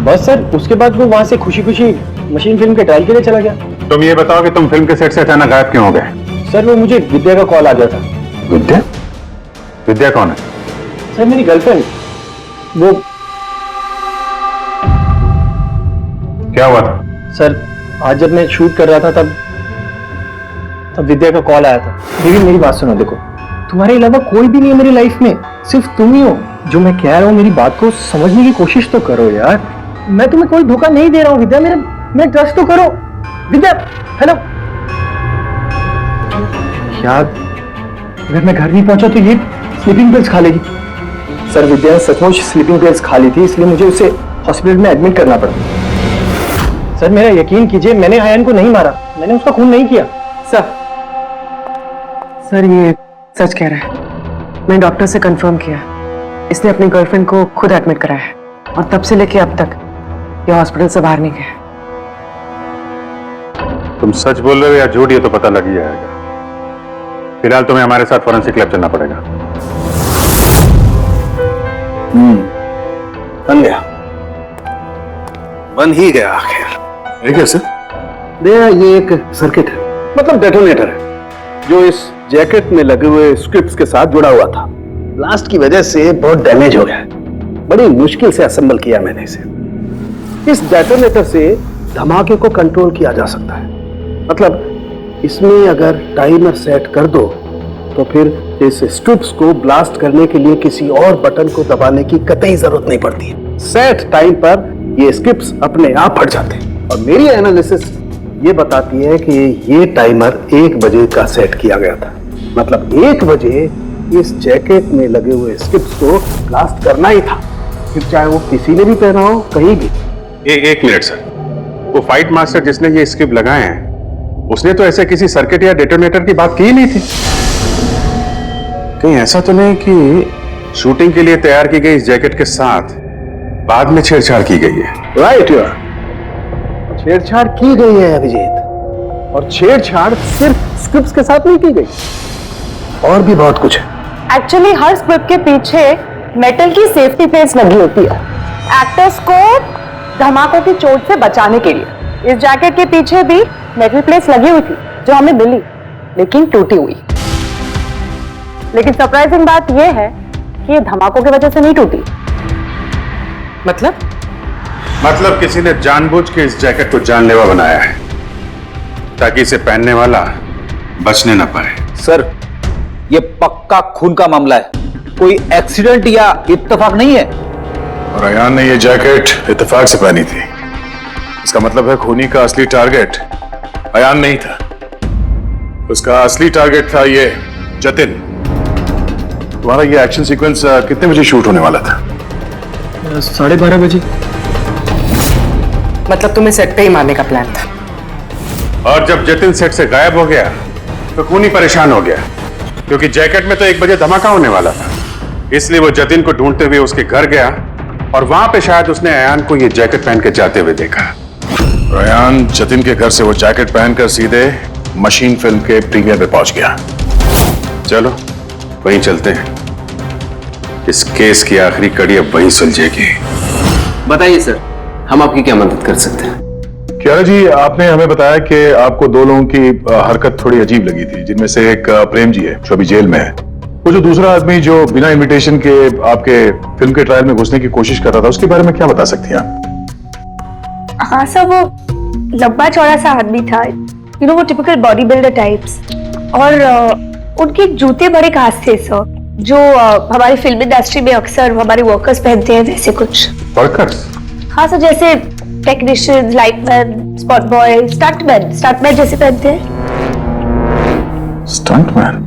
बस सर, उसके बाद वो वहां से खुशी खुशी मशीन फिल्म के ट्रायल के लिए चला गया। तुम ये बताओ कि तुम फिल्म के सेट से अचानक गायब क्यों हो गए? सर वो मुझे विद्या का कॉल आ गया था। विद्या? विद्या कौन है? सर मेरी गर्लफ्रेंड। वो क्या हुआ था? सर आज जब मैं शूट कर रहा था तब विद्या का कॉल आया था। मेरी बात सुनो, देखो तुम्हारे अलावा कोई भी नहीं है मेरी लाइफ में, सिर्फ तुम ही हो। जो मैं कह रहा हूँ मेरी बात को समझने की कोशिश तो करो यार। मैं तुम्हें कोई धोखा नहीं दे रहा हूँ विद्या, मेरा ट्रस्ट तो करो विद्या। हेलो यार, अगर मैं घर नहीं पहुंचा तो ये स्लीपिंग पिल्स खा लेगी। सर विद्या सचमुच स्लीपिंग पिल्स खा ली थी, इसलिए मुझे उसे हॉस्पिटल में एडमिट करना पड़ा। सर मेरा यकीन कीजिए, मैंने आयन को नहीं मारा, मैंने उसका खून नहीं किया। सर ये सच कह रहा है, मैंने डॉक्टर से कंफर्म किया, इसने अपनी गर्लफ्रेंड को खुद एडमिट कराया है और तब से लेके अब तक ये हॉस्पिटल से बाहर नहीं गया। तुम सच बोल रहे हो या झूठ, ये तो पता लग ही जाएगा। फिलहाल तुम्हें हमारे साथ फॉरेंसिक लैब चलना पड़ेगा। बन गया, बन ही गया आखिर। ये कैसे? ये एक सर्किट है, मतलब डेटोनेटर है, जो इस जैकेट में लगे हुए स्ट्रिप्स के साथ जुड़ा हुआ था। ब्लास्ट की वजह से बहुत डैमेज हो गया है, बड़ी मुश्किल से असेंबल किया मैंने इसे। इस डेटोनेटर से धमाके को कंट्रोल किया जा सकता है, मतलब इसमें अगर टाइमर सेट कर दो तो फिर इस स्ट्रिप्स को ब्लास्ट करने के लिए किसी और बटन को दबाने की कतई जरूरत नहीं पड़ती है। सेट टाइम पर ये स्ट्रिप्स अपने आप फट जाते हैं। और मेरी एनालिसिस ये बताती है कि ये टाइमर 1 बजे का सेट किया गया था, मतलब 1 बजे इस जैकेट में लगे हुए स्ट्रिप्स को ब्लास्ट करना ही था, फिर चाहे वो किसी ने भी पहना हो, कहीं भी। एक मिनट सर, वो फाइट मास्टर जिसने ये स्क्रिप्ट लगाए हैं, उसने तो ऐसे किसी सर्किट या डेटोनेटर की बात की ही नहीं थी। कहीं ऐसा तो नहीं कि शूटिंग के लिए तैयार की गई इस जैकेट के साथ बाद में छेड़छाड़ की गई है? राइट, छेड़छाड़ की गई है अभिजीत, और छेड़छाड़ सिर्फ स्क्रिप्ट्स के साथ नहीं की गई, और भी बहुत कुछ है। एक्चुअली हर स्क्रिप्ट के पीछे मेटल की सेफ्टी प्लेट्स लगी होती है, एक्टर्स को धमाकों की चोट से बचाने के लिए। इस जैकेट के पीछे भी मेटल प्लेट्स लगी हुई थी, जो हमें मिली लेकिन टूटी हुई। लेकिन सरप्राइजिंग बात यह है कि ये धमाकों की वजह से नहीं टूटी। मतलब किसी ने जानबूझ के इस जैकेट को जानलेवा बनाया है ताकि इसे पहनने वाला बचने न पाए। सर ये पक्का खून का मामला है, कोई एक्सीडेंट या इत्तेफाक नहीं है। और अयान ने ये जैकेट इत्तेफाक से पहनी थी, इसका मतलब है खूनी का असली टारगेट अयान नहीं था, उसका असली टारगेट था ये जतिन। तुम्हारा ये एक्शन सीक्वेंस कितने बजे शूट होने वाला था? 12:30 बजे। मतलब तुम्हें सेट पे ही मारने का प्लान था? और जब जतिन सेट से गायब हो गया तो खूनी परेशान हो गया, क्योंकि जैकेट में तो 1 बजे धमाका होने वाला था। इसलिए वो जतिन को ढूंढते हुए उसके घर गया और वहां पे शायद उसने अयान को ये जैकेट पहन के जाते हुए देखा। और अयान जतिन के घर से वो जैकेट पहनकर सीधे मशीन फिल्म के प्रीमियर पे पहुंच गया। चलो वहीं चलते हैं, इस केस की आखिरी कड़ी अब वहीं सुलझेगी। बताइए सर, हम आपकी क्या मदद कर सकते हैं? क्यारा जी, आपने हमें बताया कि आपको 2 लोगों की हरकत थोड़ी अजीब लगी थी, जिनमें से एक प्रेम जी है जो अभी जेल में है। वो जो दूसरा आदमी जो बिना इनविटेशन के आपके फिल्म के ट्रायल में घुसने की कोशिश कर रहा था, उसके बारे में क्या बता सकती हैं आप? हाँ सर, वो लंबा चौड़ा सा आदमी था, यू नो वो टिपिकल बॉडी बिल्डर टाइप्स, और उनके जूते बड़े खास थे सर, जो हमारी फिल्म इंडस्ट्री में अक्सर हमारे वर्कर्स पहनते हैं, वैसे कुछ। वर्कर्स? हाँ सर, जैसे technician, lightman, spot boy, stuntman जैसे पहनते हैं। स्टंटमैन?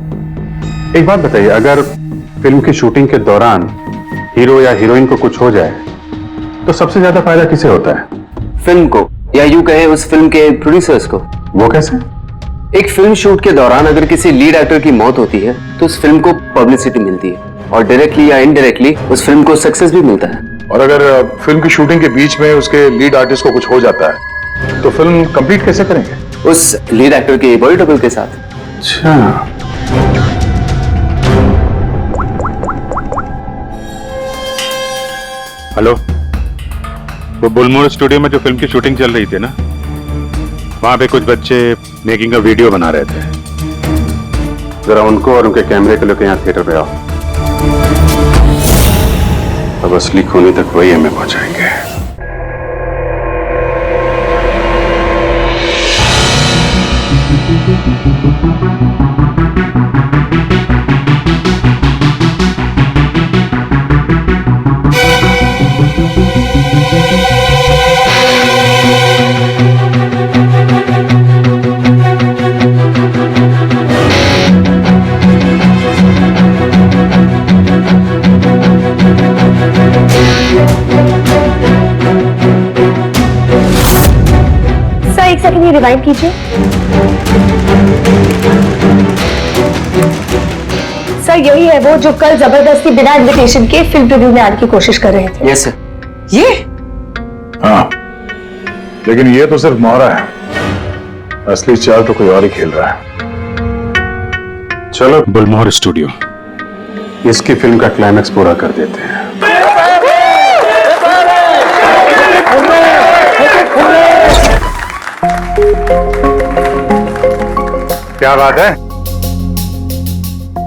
एक बात बताइए, अगर फिल्म की शूटिंग के दौरान हीरो या हीरोइन को कुछ हो जाए तो सबसे ज्यादा फायदा किसे होता है? फिल्म को, या यूं कहें उस फिल्म के प्रोड्यूसर्स को। वो कैसे? एक फिल्म शूट के दौरान अगर किसी लीड एक्टर की मौत होती है तो उस फिल्म को पब्लिसिटी मिलती है, और डायरेक्टली या इनडायरेक्टली उस फिल्म को सक्सेस भी मिलता है। और अगर फिल्म की शूटिंग के बीच में उसके लीड आर्टिस्ट को कुछ हो जाता है तो फिल्म कंप्लीट कैसे करेंगे? उस लीड एक्टर के बॉडी डबल के साथ। अच्छा, हेलो, वो बुलमोर स्टूडियो में जो फिल्म की शूटिंग चल रही थी ना, वहां पे कुछ बच्चे मेकिंग का वीडियो बना रहे थे। जरा उनको और उनके कैमरे को लेकर यहाँ थिएटर पे आओ। अब असली खूनी तक वही हमें पहुंचाएंगे। एक सेकंड ये रिवाइंड कीजिए। सर यही है वो जो कल जबरदस्ती बिना इनविटेशन के फिल्म रिव्यू में आने की कोशिश कर रहे थे। Yes sir. ये हाँ, लेकिन ये तो सिर्फ मोहरा है, असली चाल तो कोई और ही खेल रहा है। चलो गुलमोहर स्टूडियो, इसकी फिल्म का क्लाइमैक्स पूरा कर देते हैं। क्या बात है,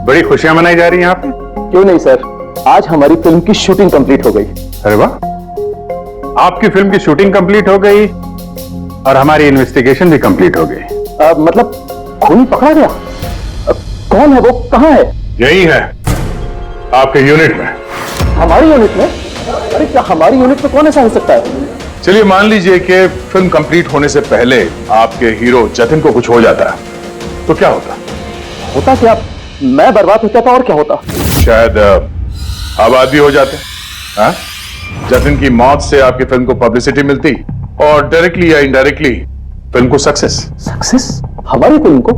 बड़ी खुशियां मनाई जा रही हैं यहाँ पे? क्यों नहीं सर, आज हमारी फिल्म की शूटिंग कंप्लीट हो गई। अरे वाह, आपकी फिल्म की शूटिंग कंप्लीट हो गई और हमारी इन्वेस्टिगेशन भी कंप्लीट हो गई। मतलब खून पकड़ा गया? कौन है वो, कहाँ है? यही है आपके यूनिट में। हमारी यूनिट में? अरे क्या हमारी यूनिट में कौन ऐसा हो सकता है? चलिए मान लीजिए कि फिल्म कंप्लीट होने से पहले आपके हीरो जतिन को कुछ हो जाता है, तो क्या होता? होता क्या? मैं बर्बाद हो जाता और क्या होता? शायद आबाद भी हो जाते। हाँ? जतिन की मौत से आपकी फिल्म को पब्लिसिटी मिलती और डायरेक्टली या इनडायरेक्टली फिल्म को सक्सेस। सक्सेस? हमारी फिल्म को?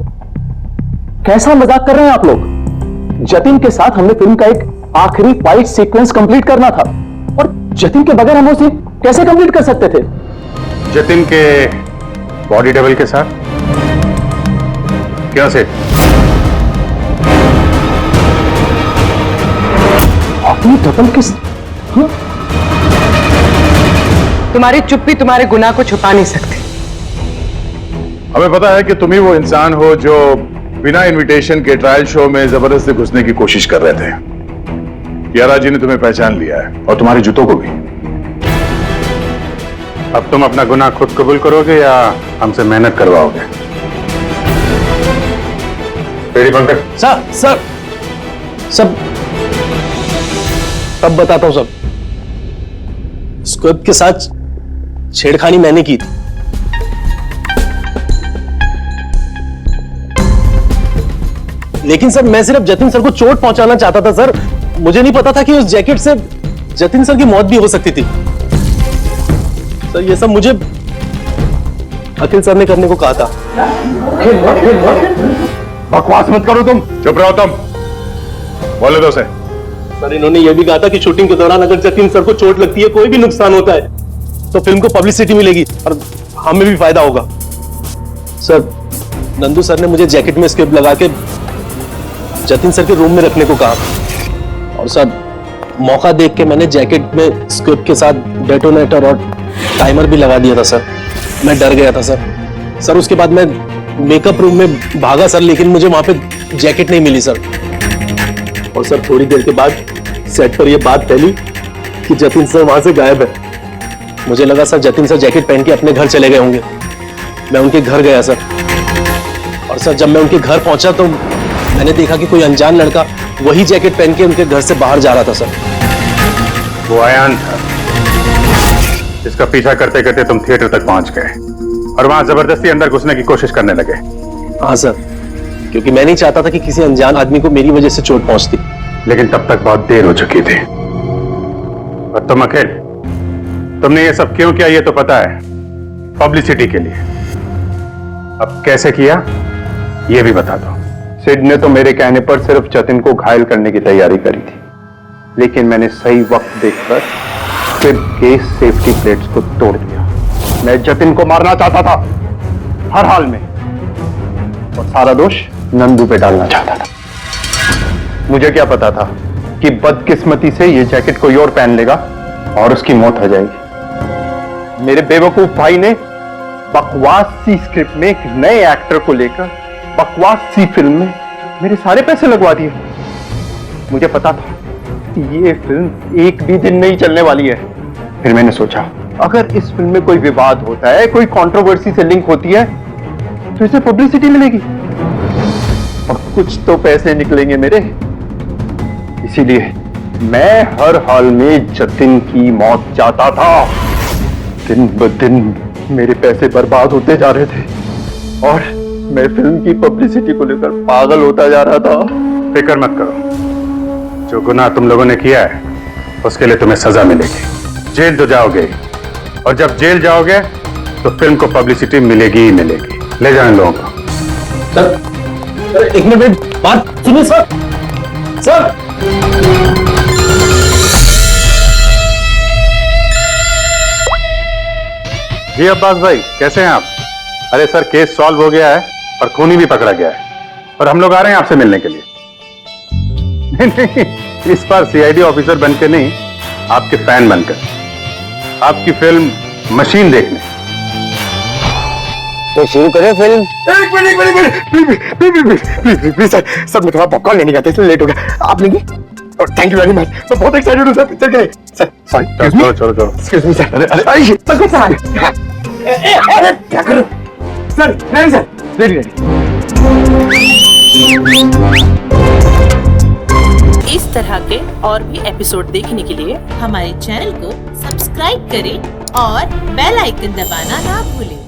कैसा मजाक कर रहे हैं आप लोग? जतिन के साथ हमने फिल्म का एक आखिरी फाइट सीक्वेंस कंप्लीट करना था और जतिन के बगैर हम उसे कैसे कंप्लीट कर सकते थे? जतिन के बॉडी डबल के साथ? क्या से? अपनी डबल किस? हाँ? तुम्हारी चुप्पी तुम्हारे गुनाह को छुपा नहीं सकती। हमें पता है कि तुम ही वो इंसान हो जो बिना इनविटेशन के ट्रायल शो में जबरदस्ती घुसने की कोशिश कर रहे थे। यारा जी ने तुम्हें पहचान लिया है और तुम्हारे जूतों को भी। अब तुम अपना गुनाह खुद कबूल करोगे या हमसे मेहनत करवाओगे? रेडी पंकज? सर सब तब बताता हूं। सब स्क्रिप्ट के साथ छेड़खानी मैंने की थी। लेकिन सर मैं सिर्फ जतिन सर को चोट पहुंचाना चाहता था सर। मुझे नहीं पता था कि उस जैकेट से जतिन सर की मौत भी हो सकती थी। सर ये सब मुझे अखिल सर ने करने को कहा था। बकवास मत करो तुम, चुप रहो तुम। बोले दो से। सर इन्होंने यह भी कहा था कि शूटिंग के दौरान अगर जतिन सर को चोट लगती है, कोई भी नुकसान होता है, तो फिल्म को पब्लिसिटी मिलेगी और हमें भी फायदा होगा। सर नंदू सर ने मुझे जैकेट में स्क्रिप्ट लगा के जतिन सर के रूम में रखने को कहा और सर मौका देख के मैंने जैकेट में स्क्रिप्ट के साथ डेटोनेटर और टाइमर भी लगा दिया था सर। मैं डर गया था सर। सर उसके बाद मैं मेकअप रूम में भागा सर, लेकिन मुझे वहां पे जैकेट नहीं मिली सर। और सर थोड़ी देर के बाद सेट पर यह बात फैली कि जतिन सर वहां से गायब है। मुझे लगा सर जतिन सर जैकेट पहन के अपने घर चले गए होंगे। मैं उनके घर गया सर और सर जब मैं उनके घर पहुंचा तो मैंने देखा कि कोई अनजान लड़का वही जैकेट पहन के उनके घर से बाहर जा रहा था सर। वो आयान था जिसका पीछा करते करते तुम थिएटर तक पहुंच गए और वहां जबरदस्ती अंदर घुसने की कोशिश करने लगे। हाँ सर, क्योंकि मैं नहीं चाहता था कि किसी अनजान आदमी को मेरी वजह से चोट पहुंचती। लेकिन तब तक बहुत देर हो चुकी थी। और तुम अखिल, तुमने ये सब क्यों किया ये तो पता है, पब्लिसिटी के लिए। अब कैसे किया ये भी बता दो। सिड ने तो मेरे कहने पर सिर्फ जतिन को घायल करने की तैयारी करी थी, लेकिन मैंने सही वक्त देखकर सिड के सेफ्टी प्लेट्स को तोड़ दिया। मैं जतिन को मारना चाहता था हर हाल में, और सारा दोष नंदू पे डालना चाहता था। मुझे क्या पता था कि बदकिस्मती से ये जैकेट कोई और पहन लेगा और उसकी मौत हो जाएगी। मेरे बेवकूफ भाई ने बकवास सी स्क्रिप्ट में एक नए एक्टर को लेकर बकवास सी फिल्म में मेरे सारे पैसे लगवा दिए। मुझे पता था कि ये फिल्म एक भी दिन नहीं चलने वाली है। फिर मैंने सोचा अगर इस फिल्म में कोई विवाद होता है, कोई कंट्रोवर्सी से लिंक होती है, तो इसे पब्लिसिटी मिलेगी और कुछ तो पैसे निकलेंगे मेरे। इसीलिए मैं हर हाल में जतिन की मौत चाहता था। दिन ब दिन मेरे पैसे बर्बाद होते जा रहे थे और मैं फिल्म की पब्लिसिटी को लेकर पागल होता जा रहा था। फिक्र मत करो, जो गुनाह तुम लोगों ने किया है उसके लिए तुम्हें सजा मिलेगी। जेल तो जाओगे और जब जेल जाओगे तो फिल्म को पब्लिसिटी मिलेगी ही मिलेगी। ले जाओ इन लोगों को। सर एक मिनट बात सुनिए सर। सर जी अब्बास भाई कैसे हैं आप? अरे सर केस सॉल्व हो गया है और खूनी भी पकड़ा गया है और हम लोग आ रहे हैं आपसे मिलने के लिए। नहीं, इस बार सीआईडी ऑफिसर बनकर नहीं, आपके फैन बनकर, आपकी फिल्म मशीन देखने। तो शुरू करें फिल्म। एक मिनट प्लीज सर मैं थोड़ा पॉपकॉर्न लेने गया था इसलिए लेट हो गया। आप लेंगे? Thank you very much. मैं बहुत एक्साइटेड हूँ सर पिक्चर के लिए। सर सॉरी चलो चलो चलो। Excuse me sir. अरे सर कुछ सर अरे क्या करूं सर? नहीं सर रेडी रेडी। इस तरह के और भी एपिसोड देखने के लिए हमारे चैनल को सब्सक्राइब करें और बेल आइकन दबाना ना भूलें।